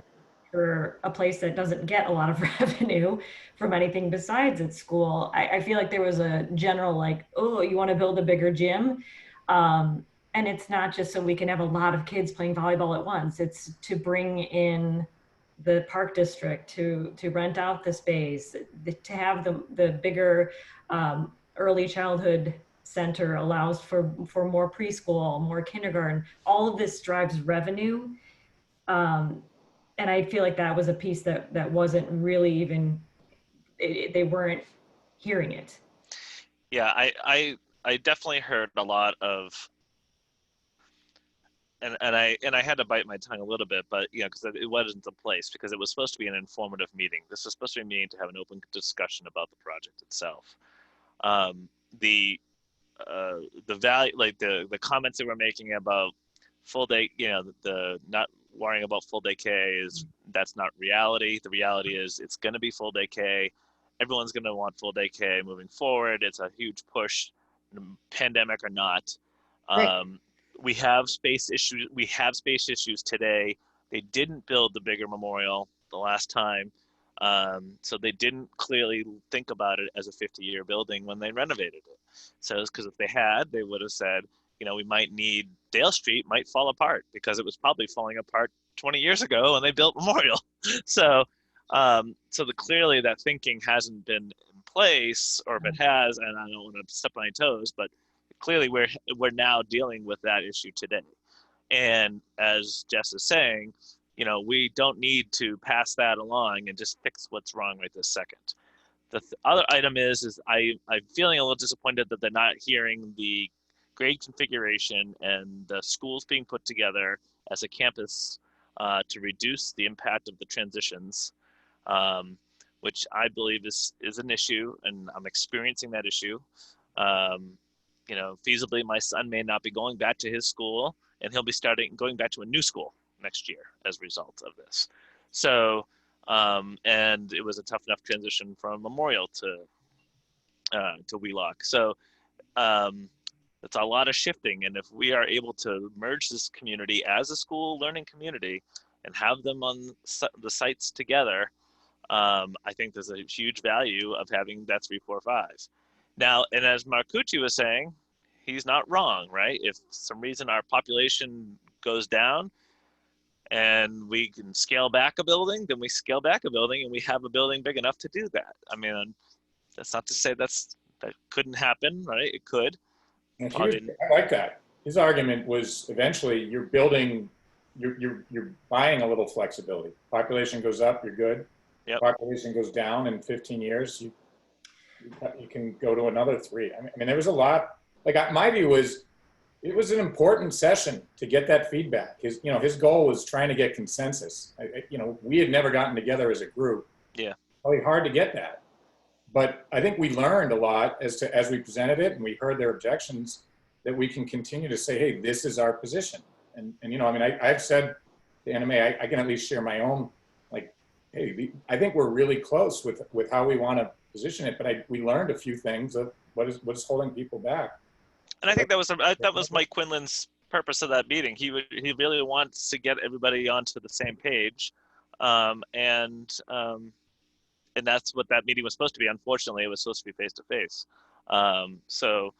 For a place that doesn't get a lot of revenue from anything besides its school, I feel like there was a general like, oh, you want to build a bigger gym? And it's not just so we can have a lot of kids playing volleyball at once. It's to bring in the park district, to rent out the space, to have the bigger early childhood center allows for more preschool, more kindergarten. All of this drives revenue. And I feel like that was a piece that wasn't really even, they weren't hearing it. Yeah, I definitely heard a lot of, and I had to bite my tongue a little bit, but because it wasn't the place, because it was supposed to be an informative meeting. This was supposed to be a meeting to have an open discussion about the project itself. The value, like the comments that we're making about full day, the not worrying about full day K that's not reality. The reality is it's going to be full day K. Everyone's going to want full day K moving forward. It's a huge push, pandemic or not. Right. We have space issues. We have space issues today. They didn't build the bigger memorial the last time. So they didn't clearly think about it as a 50-year building when they renovated it. So it's because if they had, they would have said, we might need Dale Street might fall apart because it was probably falling apart 20 years ago when they built Memorial. So, clearly that thinking hasn't been in place, or if it has, and I don't want to step on any toes, but clearly we're now dealing with that issue today. And as Jess is saying, we don't need to pass that along and just fix what's wrong right this second. The other item is I'm feeling a little disappointed that they're not hearing the grade configuration and the schools being put together as a campus to reduce the impact of the transitions, which I believe is an issue, and I'm experiencing that issue. Feasibly, my son may not be going back to his school, and he'll be going back to a new school next year as a result of this. So, and it was a tough enough transition from Memorial to Wheelock. So, it's a lot of shifting, and if we are able to merge this community as a school learning community and have them on the sites together, I think there's a huge value of having that 3, 4, 5. Now, and as Marcucci was saying, he's not wrong, right? If for some reason our population goes down and we can scale back a building, then we scale back a building, and we have a building big enough to do that. I mean, that's not to say that couldn't happen, right? It could. I like that. His argument was eventually you're building, you're buying a little flexibility. Population goes up, you're good. Yep. Population goes down in 15 years, you can go to another 3. I mean, there was a lot. Like my view was, it was an important session to get that feedback. His goal was trying to get consensus. We had never gotten together as a group. Yeah. Probably hard to get that. But I think we learned a lot as we presented it, and we heard their objections, that we can continue to say, hey, this is our position. And I've said to NMA, I can at least share my own, like, hey, I think we're really close with how we want to position it, but we learned a few things of what's holding people back. And I think that was Mike Quinlan's purpose of that meeting. He really wants to get everybody onto the same page, and that's what that meeting was supposed to be. Unfortunately, it was supposed to be face to face. So,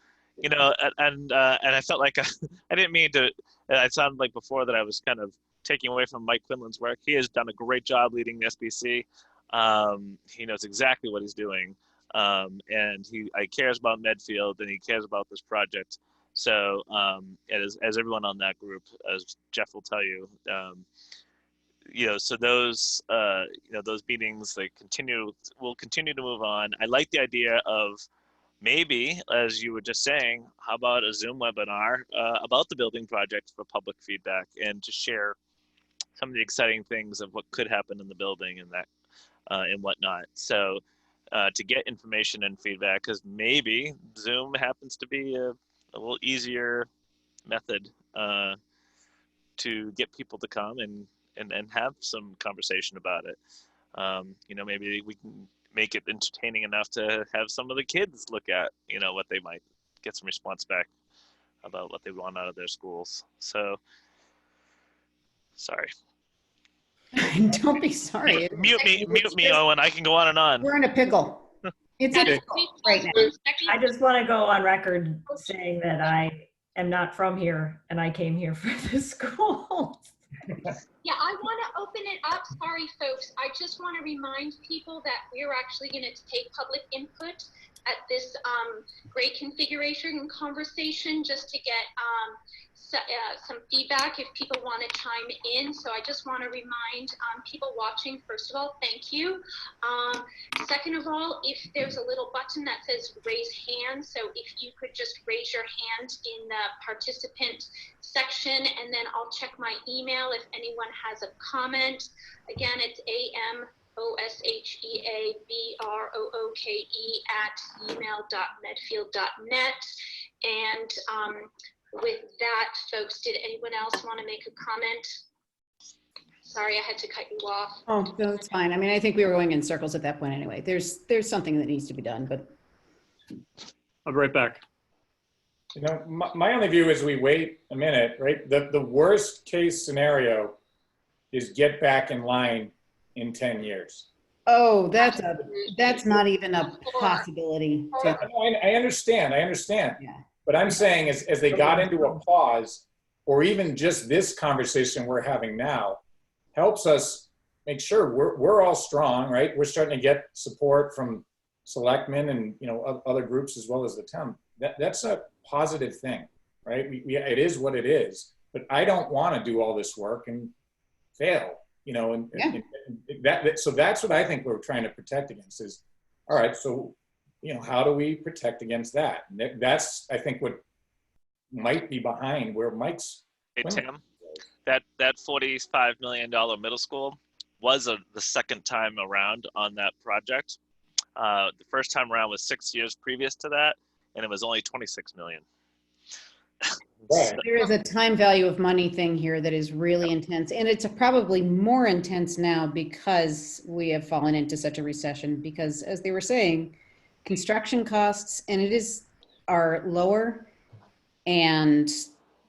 and I felt like I didn't mean to. It sounded like before that I was kind of taking away from Mike Quinlan's work. He has done a great job leading the SBC. He knows exactly what he's doing, and he cares about Medfield, and he cares about this project. So, as everyone on that group, as Jeff will tell you, so those those meetings will continue to move on. I like the idea of maybe, as you were just saying, how about a Zoom webinar about the building project for public feedback and to share some of the exciting things of what could happen in the building and that and whatnot. So to get information and feedback, because maybe Zoom happens to be a little easier method to get people to come and have some conversation about it. Maybe we can make it entertaining enough to have some of the kids look at, what they might get some response back about what they want out of their schools. So, sorry. Don't be sorry. Mute me, Owen. I can go on and on. We're in a pickle. It's a pickle right now. I just want to go on record saying that I am not from here and I came here for the school. Yeah, I want to open it up. Sorry, folks. I just want to remind people that we're actually going to take public input at this grade configuration conversation just to get some feedback if people want to chime in. So I just want to remind people watching, first of all, thank you. Second of all, if there's a little button that says raise hand, so if you could just raise your hand in the participant section, and then I'll check my email if anyone has a comment. Again, it's amosheabrooke@email.medfield.net. And with that, folks, did anyone else want to make a comment? Sorry, I had to cut you off. Oh, no, it's fine. I mean, I think we were going in circles at that point anyway. There's something that needs to be done, but. I'll be right back. My only view is we wait a minute, right? The worst case scenario is get back in line in 10 years. Oh, that's not even a possibility. I understand. Yeah. But I'm saying as they got into a pause, or even just this conversation we're having now, helps us make sure we're all strong, right? We're starting to get support from selectmen and other groups as well as the town. That's a positive thing, right? It is what it is. But I don't want to do all this work and fail, so that's what I think we're trying to protect against is, all right, so how do we protect against that? And that's, I think, what might be behind where Mike's. Hey, Tim, that $45 million middle school was the second time around on that project. The first time around was 6 years previous to that, and it was only 26 million. Right. There is a time value of money thing here that is really intense, and it's probably more intense now because we have fallen into such a recession, because as they were saying, construction costs are lower, and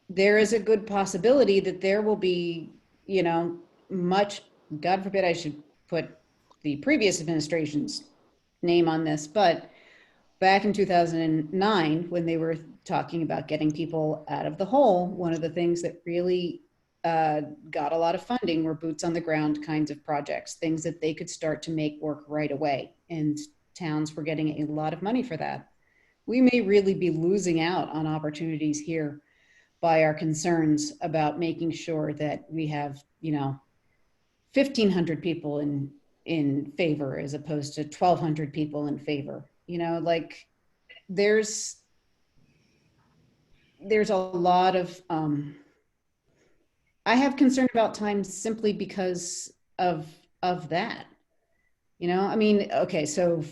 there is a good possibility that there will be, much, God forbid I should put the previous administration's name on this, but back in 2009, when they were talking about getting people out of the hole, one of the things that really got a lot of funding were boots on the ground kinds of projects, things that they could start to make work right away. And towns were getting a lot of money for that. We may really be losing out on opportunities here by our concerns about making sure that we have, 1,500 people in favor as opposed to 1,200 people in favor. There's a lot of, I have concern about time simply because of that, okay, so,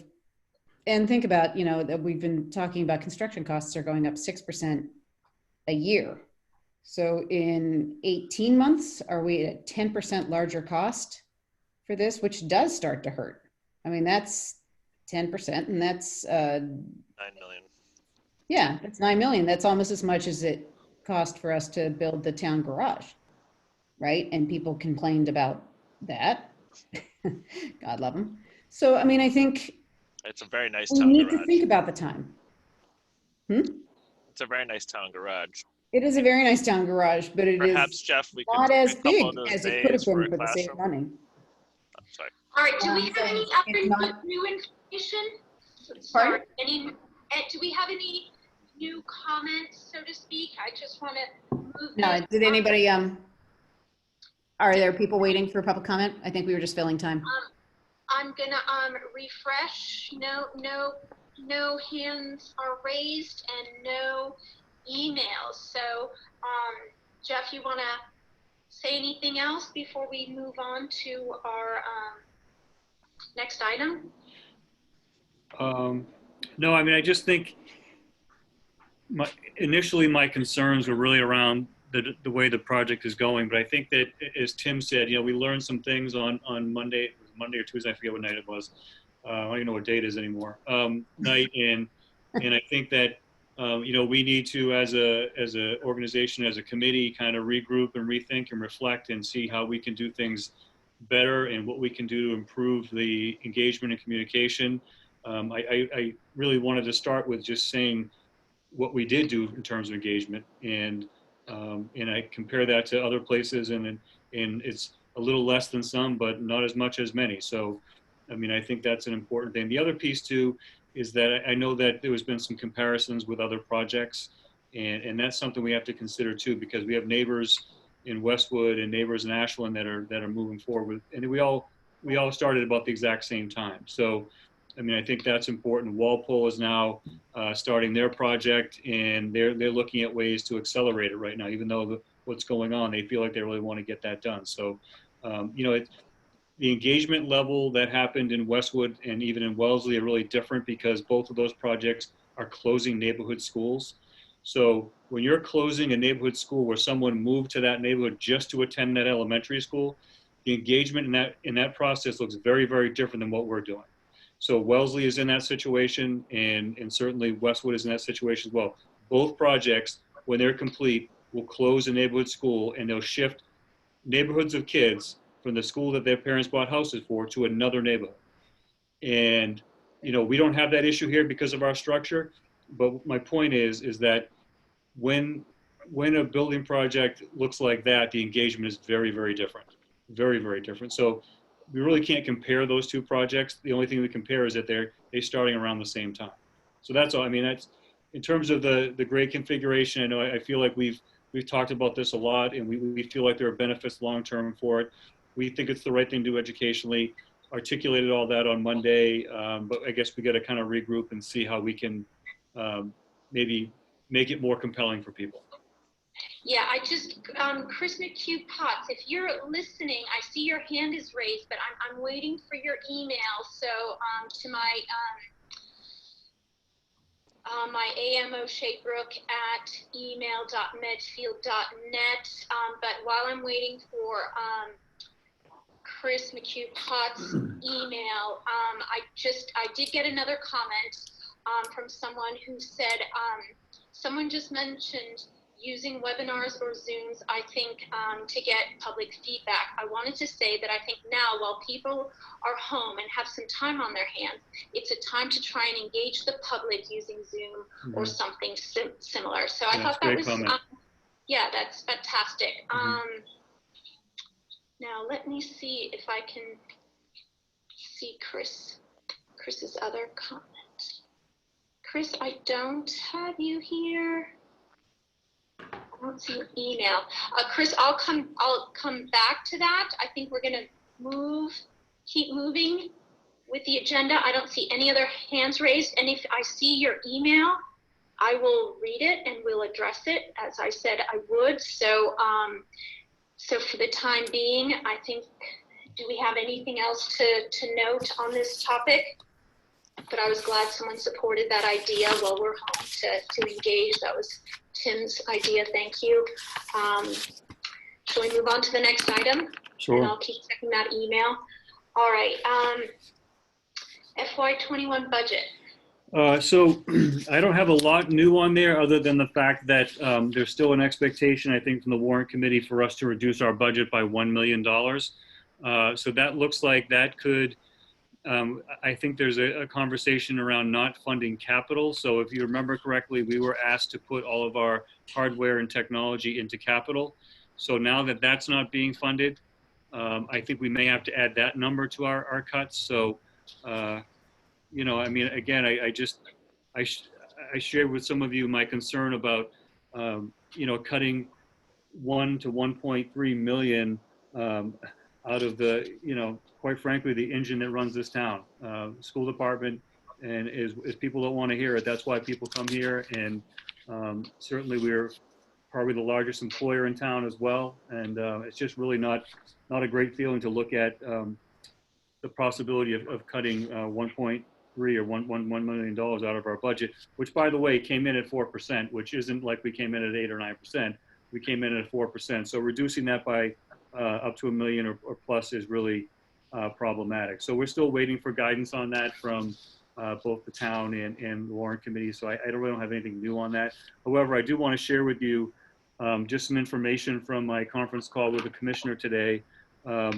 and think about, that we've been talking about construction costs are going up 6% a year. So in 18 months, are we at 10% larger cost for this, which does start to hurt? I mean, that's 10%, and that's 9 million. Yeah, that's 9 million. That's almost as much as it cost for us to build the town garage, right? And people complained about that. God love them. So, I mean, I think It's a very nice we town need garage. to think about the time. It's a very nice town garage. It is a very nice town garage, but it Perhaps, is Jeff, we could not take as a couple big of those as it could have days for been a for the same classroom. money. I'm sorry. All right, do we have any It's other not- new information? Pardon? Sorry, do we have any new comments, so to speak? I just want to move. No, this did up. anybody, are there people waiting for public comment? I think we were just filling time. I'm gonna refresh. No no hands are raised and no emails. So, Jeff, you want to say anything else before we move on to our next item? No, I mean, I just think initially my concerns were really around the way the project is going. But I think that, as Tim said, we learned some things on Monday, it was Monday or Tuesday, I forget what night it was. I don't even know what date it is anymore. Night, and I think that we need to, as a organization, as a committee, kind of regroup and rethink and reflect and see how we can do things better and what we can do to improve the engagement and communication. I really wanted to start with just saying what we did do in terms of engagement, and I compare that to other places, and it's a little less than some, but not as much as many. So, I mean, I think that's an important thing. The other piece too is that I know that there has been some comparisons with other projects, and that's something we have to consider too, because we have neighbors in Westwood and neighbors in Ashland that are moving forward with, and we all started about the exact same time. So, I mean, I think that's important. Walpole is now starting their project, and they're looking at ways to accelerate it right now. Even though what's going on, they feel like they really want to get that done. So, the engagement level that happened in Westwood and even in Wellesley are really different, because both of those projects are closing neighborhood schools. So when you're closing a neighborhood school where someone moved to that neighborhood just to attend that elementary school, the engagement in that process looks very, very different than what we're doing. So Wellesley is in that situation, and certainly Westwood is in that situation as well. Both projects, when they're complete, will close a neighborhood school, and they'll shift neighborhoods of kids from the school that their parents bought houses for to another neighborhood. And, we don't have that issue here because of our structure. But my point is that when a building project looks like that, the engagement is very, very different. Very, very different. So we really can't compare those two projects. The only thing we compare is that they're starting around the same time. So that's all. I mean, that's in terms of the grade configuration. I know I feel like we've talked about this a lot, and we feel like there are benefits long-term for it. We think it's the right thing to do educationally. Articulated all that on Monday, but I guess we got to kind of regroup and see how we can maybe make it more compelling for people. Yeah, I just, Chris McHugh Potts, if you're listening, I see your hand is raised, but I'm waiting for your email. So to my amoshaybrook@email.medfield.net. But while I'm waiting for Chris McHugh Potts' email, I did get another comment from someone who said, someone just mentioned using webinars or Zooms, I think, to get public feedback. I wanted to say that I think now, while people are home and have some time on their hands, it's a time to try and engage the public using Zoom or something similar. So I thought that was, yeah, that's fantastic. Now let me see if I can see Chris's other comment. Chris, I don't have you here. I don't see your email. Chris, I'll come back to that. I think we're gonna keep moving with the agenda. I don't see any other hands raised, and if I see your email, I will read it and we'll address it as I said I would. So, so for the time being, I think, do we have anything else to note on this topic? But I was glad someone supported that idea while we're home to engage. That was Tim's idea. Thank you. Shall we move on to the next item? Sure. And I'll keep checking that email. All right. FY21 budget. So I don't have a lot new on there other than the fact that there's still an expectation, I think, from the warrant committee for us to reduce our budget by $1 million. So that looks like that could, I think there's a conversation around not funding capital. So if you remember correctly, we were asked to put all of our hardware and technology into capital. So now that that's not being funded, I think we may have to add that number to our cuts. So, you know, I mean, again, I shared with some of you my concern about, you know, cutting 1 to 1.3 million out of the, you know, quite frankly, the engine that runs this town. School department And is people don't want to hear it, that's why people come here. And certainly we're probably the largest employer in town as well. And it's just really not a great feeling to look at the possibility of cutting 1.3 or $1 million out of our budget, which by the way came in at 4%, which isn't like we came in at 8 or 9%. We came in at 4%. So reducing that by up to $1 million or plus is really problematic. So we're still waiting for guidance on that from both the town and the warrant committee. So I really don't have anything new on that. However, I do want to share with you just some information from my conference call with the commissioner today. A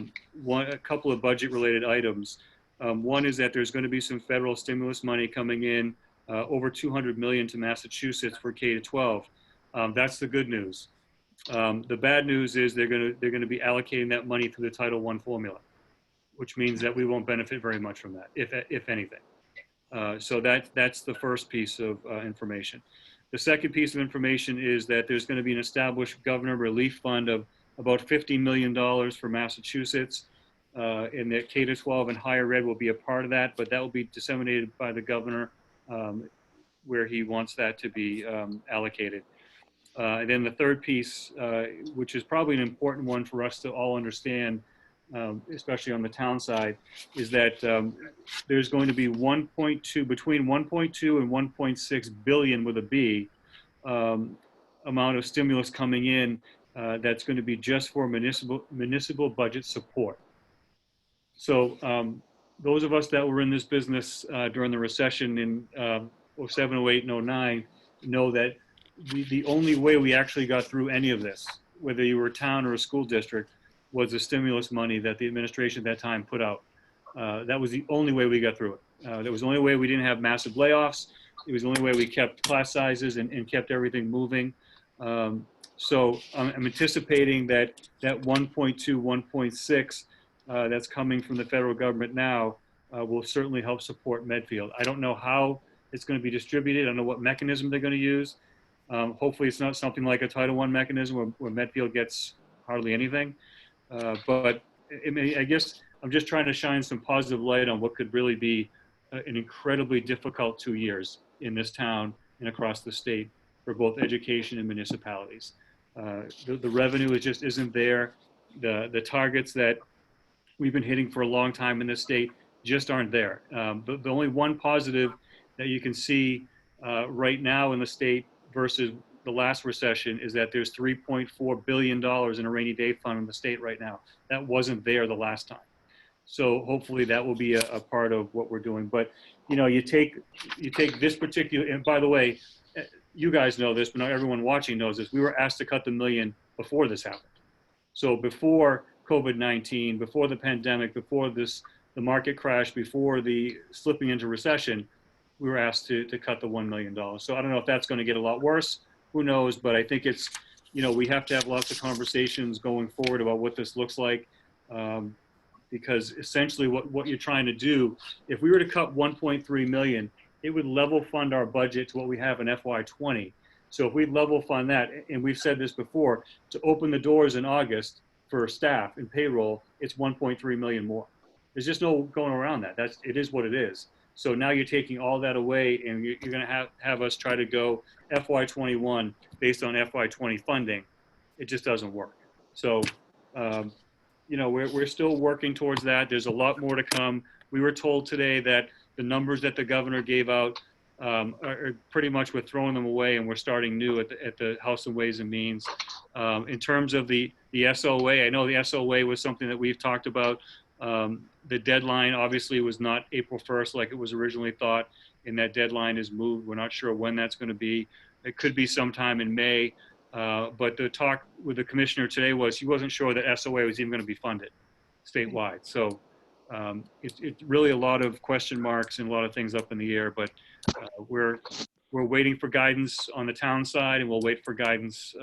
couple of budget related items. One is that there's going to be some federal stimulus money coming in, over $200 million to Massachusetts for K-12. That's the good news. The bad news is they're going to be allocating that money through the Title I formula, which means that we won't benefit very much from that, if anything. So that's the first piece of information. The second piece of information is that there's going to be an established governor relief fund of about $50 million for Massachusetts, and that K-12 and higher ed will be a part of that, but that will be disseminated by the governor where he wants that to be allocated. And then the third piece, which is probably an important one for us to all understand, especially on the town side, is that there's going to be between 1.2 and 1.6 billion with a B amount of stimulus coming in that's going to be just for municipal budget support. So those of us that were in this business during the recession in 07, 08, and 09 know that the only way we actually got through any of this, whether you were a town or a school district, was the stimulus money that the administration at that time put out. That was the only way we got through it. That was the only way we didn't have massive layoffs. It was the only way we kept class sizes and kept everything moving. So I'm anticipating that 1.2, 1.6 that's coming from the federal government now will certainly help support Medfield. I don't know how it's going to be distributed. I don't know what mechanism they're going to use. Hopefully it's not something like a Title I mechanism where Medfield gets hardly anything. But I guess I'm just trying to shine some positive light on what could really be an incredibly difficult 2 years in this town and across the state for both education and municipalities. The revenue just isn't there. The targets that we've been hitting for a long time in this state just aren't there. The only one positive that you can see right now in the state versus the last recession is that there's $3.4 billion in a rainy day fund in the state right now. That wasn't there the last time. So hopefully that will be a part of what we're doing. But you take this particular, and by the way, you guys know this, but not everyone watching knows this. We were asked to cut the million before this happened. So before COVID-19, before the pandemic, before the market crash, before the slipping into recession, we were asked to cut the $1 million. So I don't know if that's going to get a lot worse. Who knows? But I think it's, we have to have lots of conversations going forward about what this looks like. Because essentially what you're trying to do, if we were to cut 1.3 million, it would level fund our budget to what we have in FY20. So if we level fund that, and we've said this before, to open the doors in August for staff and payroll, it's 1.3 million more. There's just no going around that. It is what it is. So now you're taking all that away, and you're going to have us try to go FY21 based on FY20 funding. It just doesn't work. So, we're still working towards that. There's a lot more to come. We were told today that the numbers that the governor gave out are pretty much, we're throwing them away, and we're starting new at the House of Ways and Means. In terms of the SOA, I know the SOA was something that we've talked about. The deadline obviously was not April 1st like it was originally thought, and that deadline is moved. We're not sure when that's going to be. It could be sometime in May. But the talk with the commissioner today was he wasn't sure that SOA was even going to be funded statewide. So it's really a lot of question marks and a lot of things up in the air. But we're waiting for guidance on the town side, and we'll wait for guidance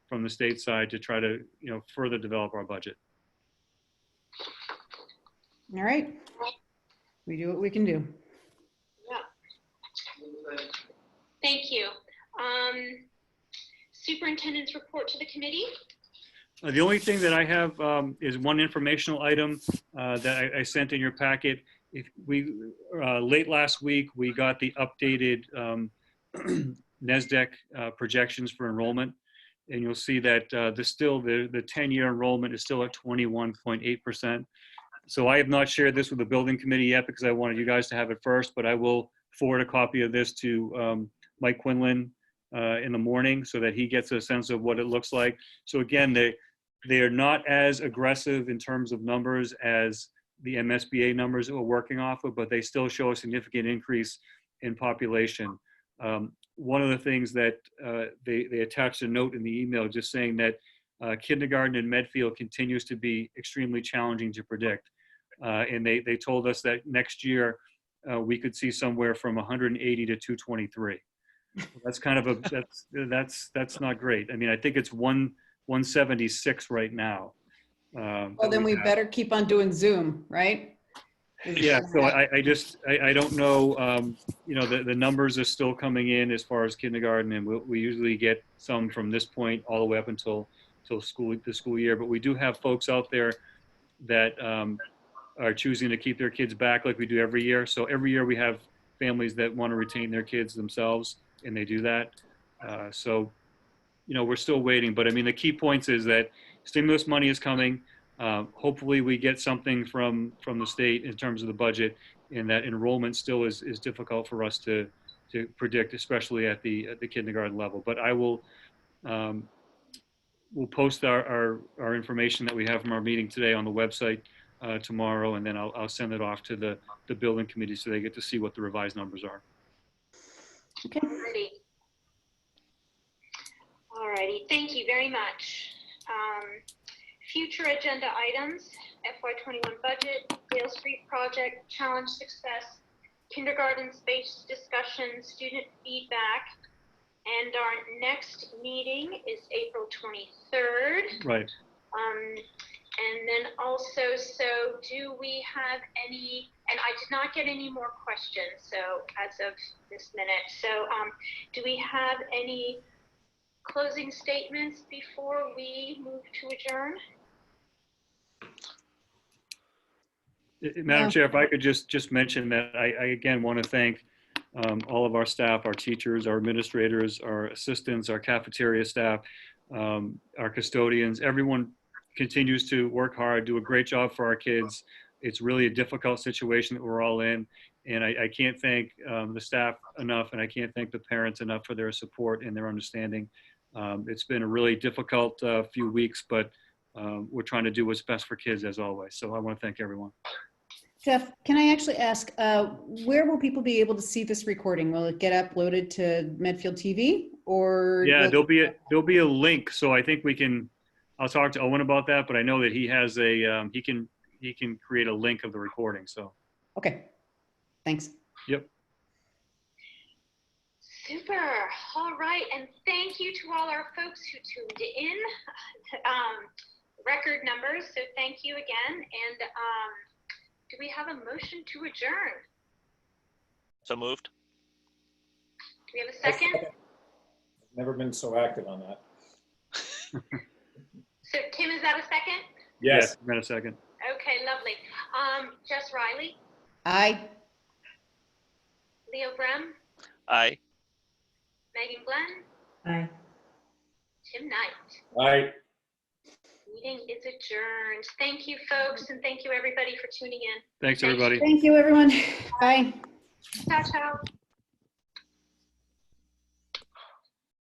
from the state side to try to further develop our budget. All right. We do what we can do. Yeah. Thank you. Superintendent's report to the committee. The only thing that I have is one informational item that I sent in your packet. if we, late last week, we got the updated NESDEC projections for enrollment. And you'll see that the 10-year enrollment is still at 21.8%. So I have not shared this with the building committee yet because I wanted you guys to have it first, but I will forward a copy of this to Mike Quinlan in the morning so that he gets a sense of what it looks like. So again, they are not as aggressive in terms of numbers as the MSBA numbers that we're working off of, but they still show a significant increase in population. One of the things that they attached a note in the email just saying that kindergarten in Medfield continues to be extremely challenging to predict. And they told us that next year we could see somewhere from 180 to 223. That's kind of that's not great. I mean, I think it's 176 right now. Well, then we better keep on doing Zoom, right? Yeah, so I don't know, you know, the numbers are still coming in as far as kindergarten, and we usually get some from this point all the way up until the school year. But we do have folks out there that are choosing to keep their kids back like we do every year. So every year we have families that want to retain their kids themselves, and they do that. So, you know, we're still waiting. But I mean, the key points is that stimulus money is coming. Hopefully we get something from the state in terms of the budget, and that enrollment still is difficult for us to predict, especially at the kindergarten level. But I will we'll post our information that we have from our meeting today on the website tomorrow, and then I'll send it off to the building committee so they get to see what the revised numbers are. Okay. Alrighty, thank you very much. Future agenda items, FY21 budget, Dale Street project, challenge success, kindergarten space discussion, student feedback, and our next meeting is April 23rd. Right. And then also, so do we have any, and I did not get any more questions, so as of this minute. So do we have any closing statements before we move to adjourn? Madam Chair, if I could just mention that I again want to thank all of our staff, our teachers, our administrators, our assistants, our cafeteria staff, our custodians. Everyone continues to work hard, do a great job for our kids. It's really a difficult situation that we're all in. And I can't thank the staff enough, and I can't thank the parents enough for their support and their understanding. It's been a really difficult few weeks, but we're trying to do what's best for kids as always. So I want to thank everyone. Jeff, can I actually ask, where will people be able to see this recording? Will it get uploaded to Medfield TV or? Yeah, there'll be a link. So I think I'll talk to Owen about that, but I know that he has he can create a link of the recording. So. Okay. Thanks. Yep. Super. All right. And thank you to all our folks who tuned in. Record numbers. So thank you again. And do we have a motion to adjourn? So moved. Do we have a second? I've never been so active on that. So Tim, is that a second? Yes. Yeah, a second. Okay, lovely. Jess Riley, Aye. Leo Brem, Aye. Megan Glenn, Aye. Tim Knight. Aye. Meeting is adjourned. Thank you, folks, and thank you, everybody, for tuning in. Thanks, everybody. Thank you, everyone. Bye. Ciao, ciao.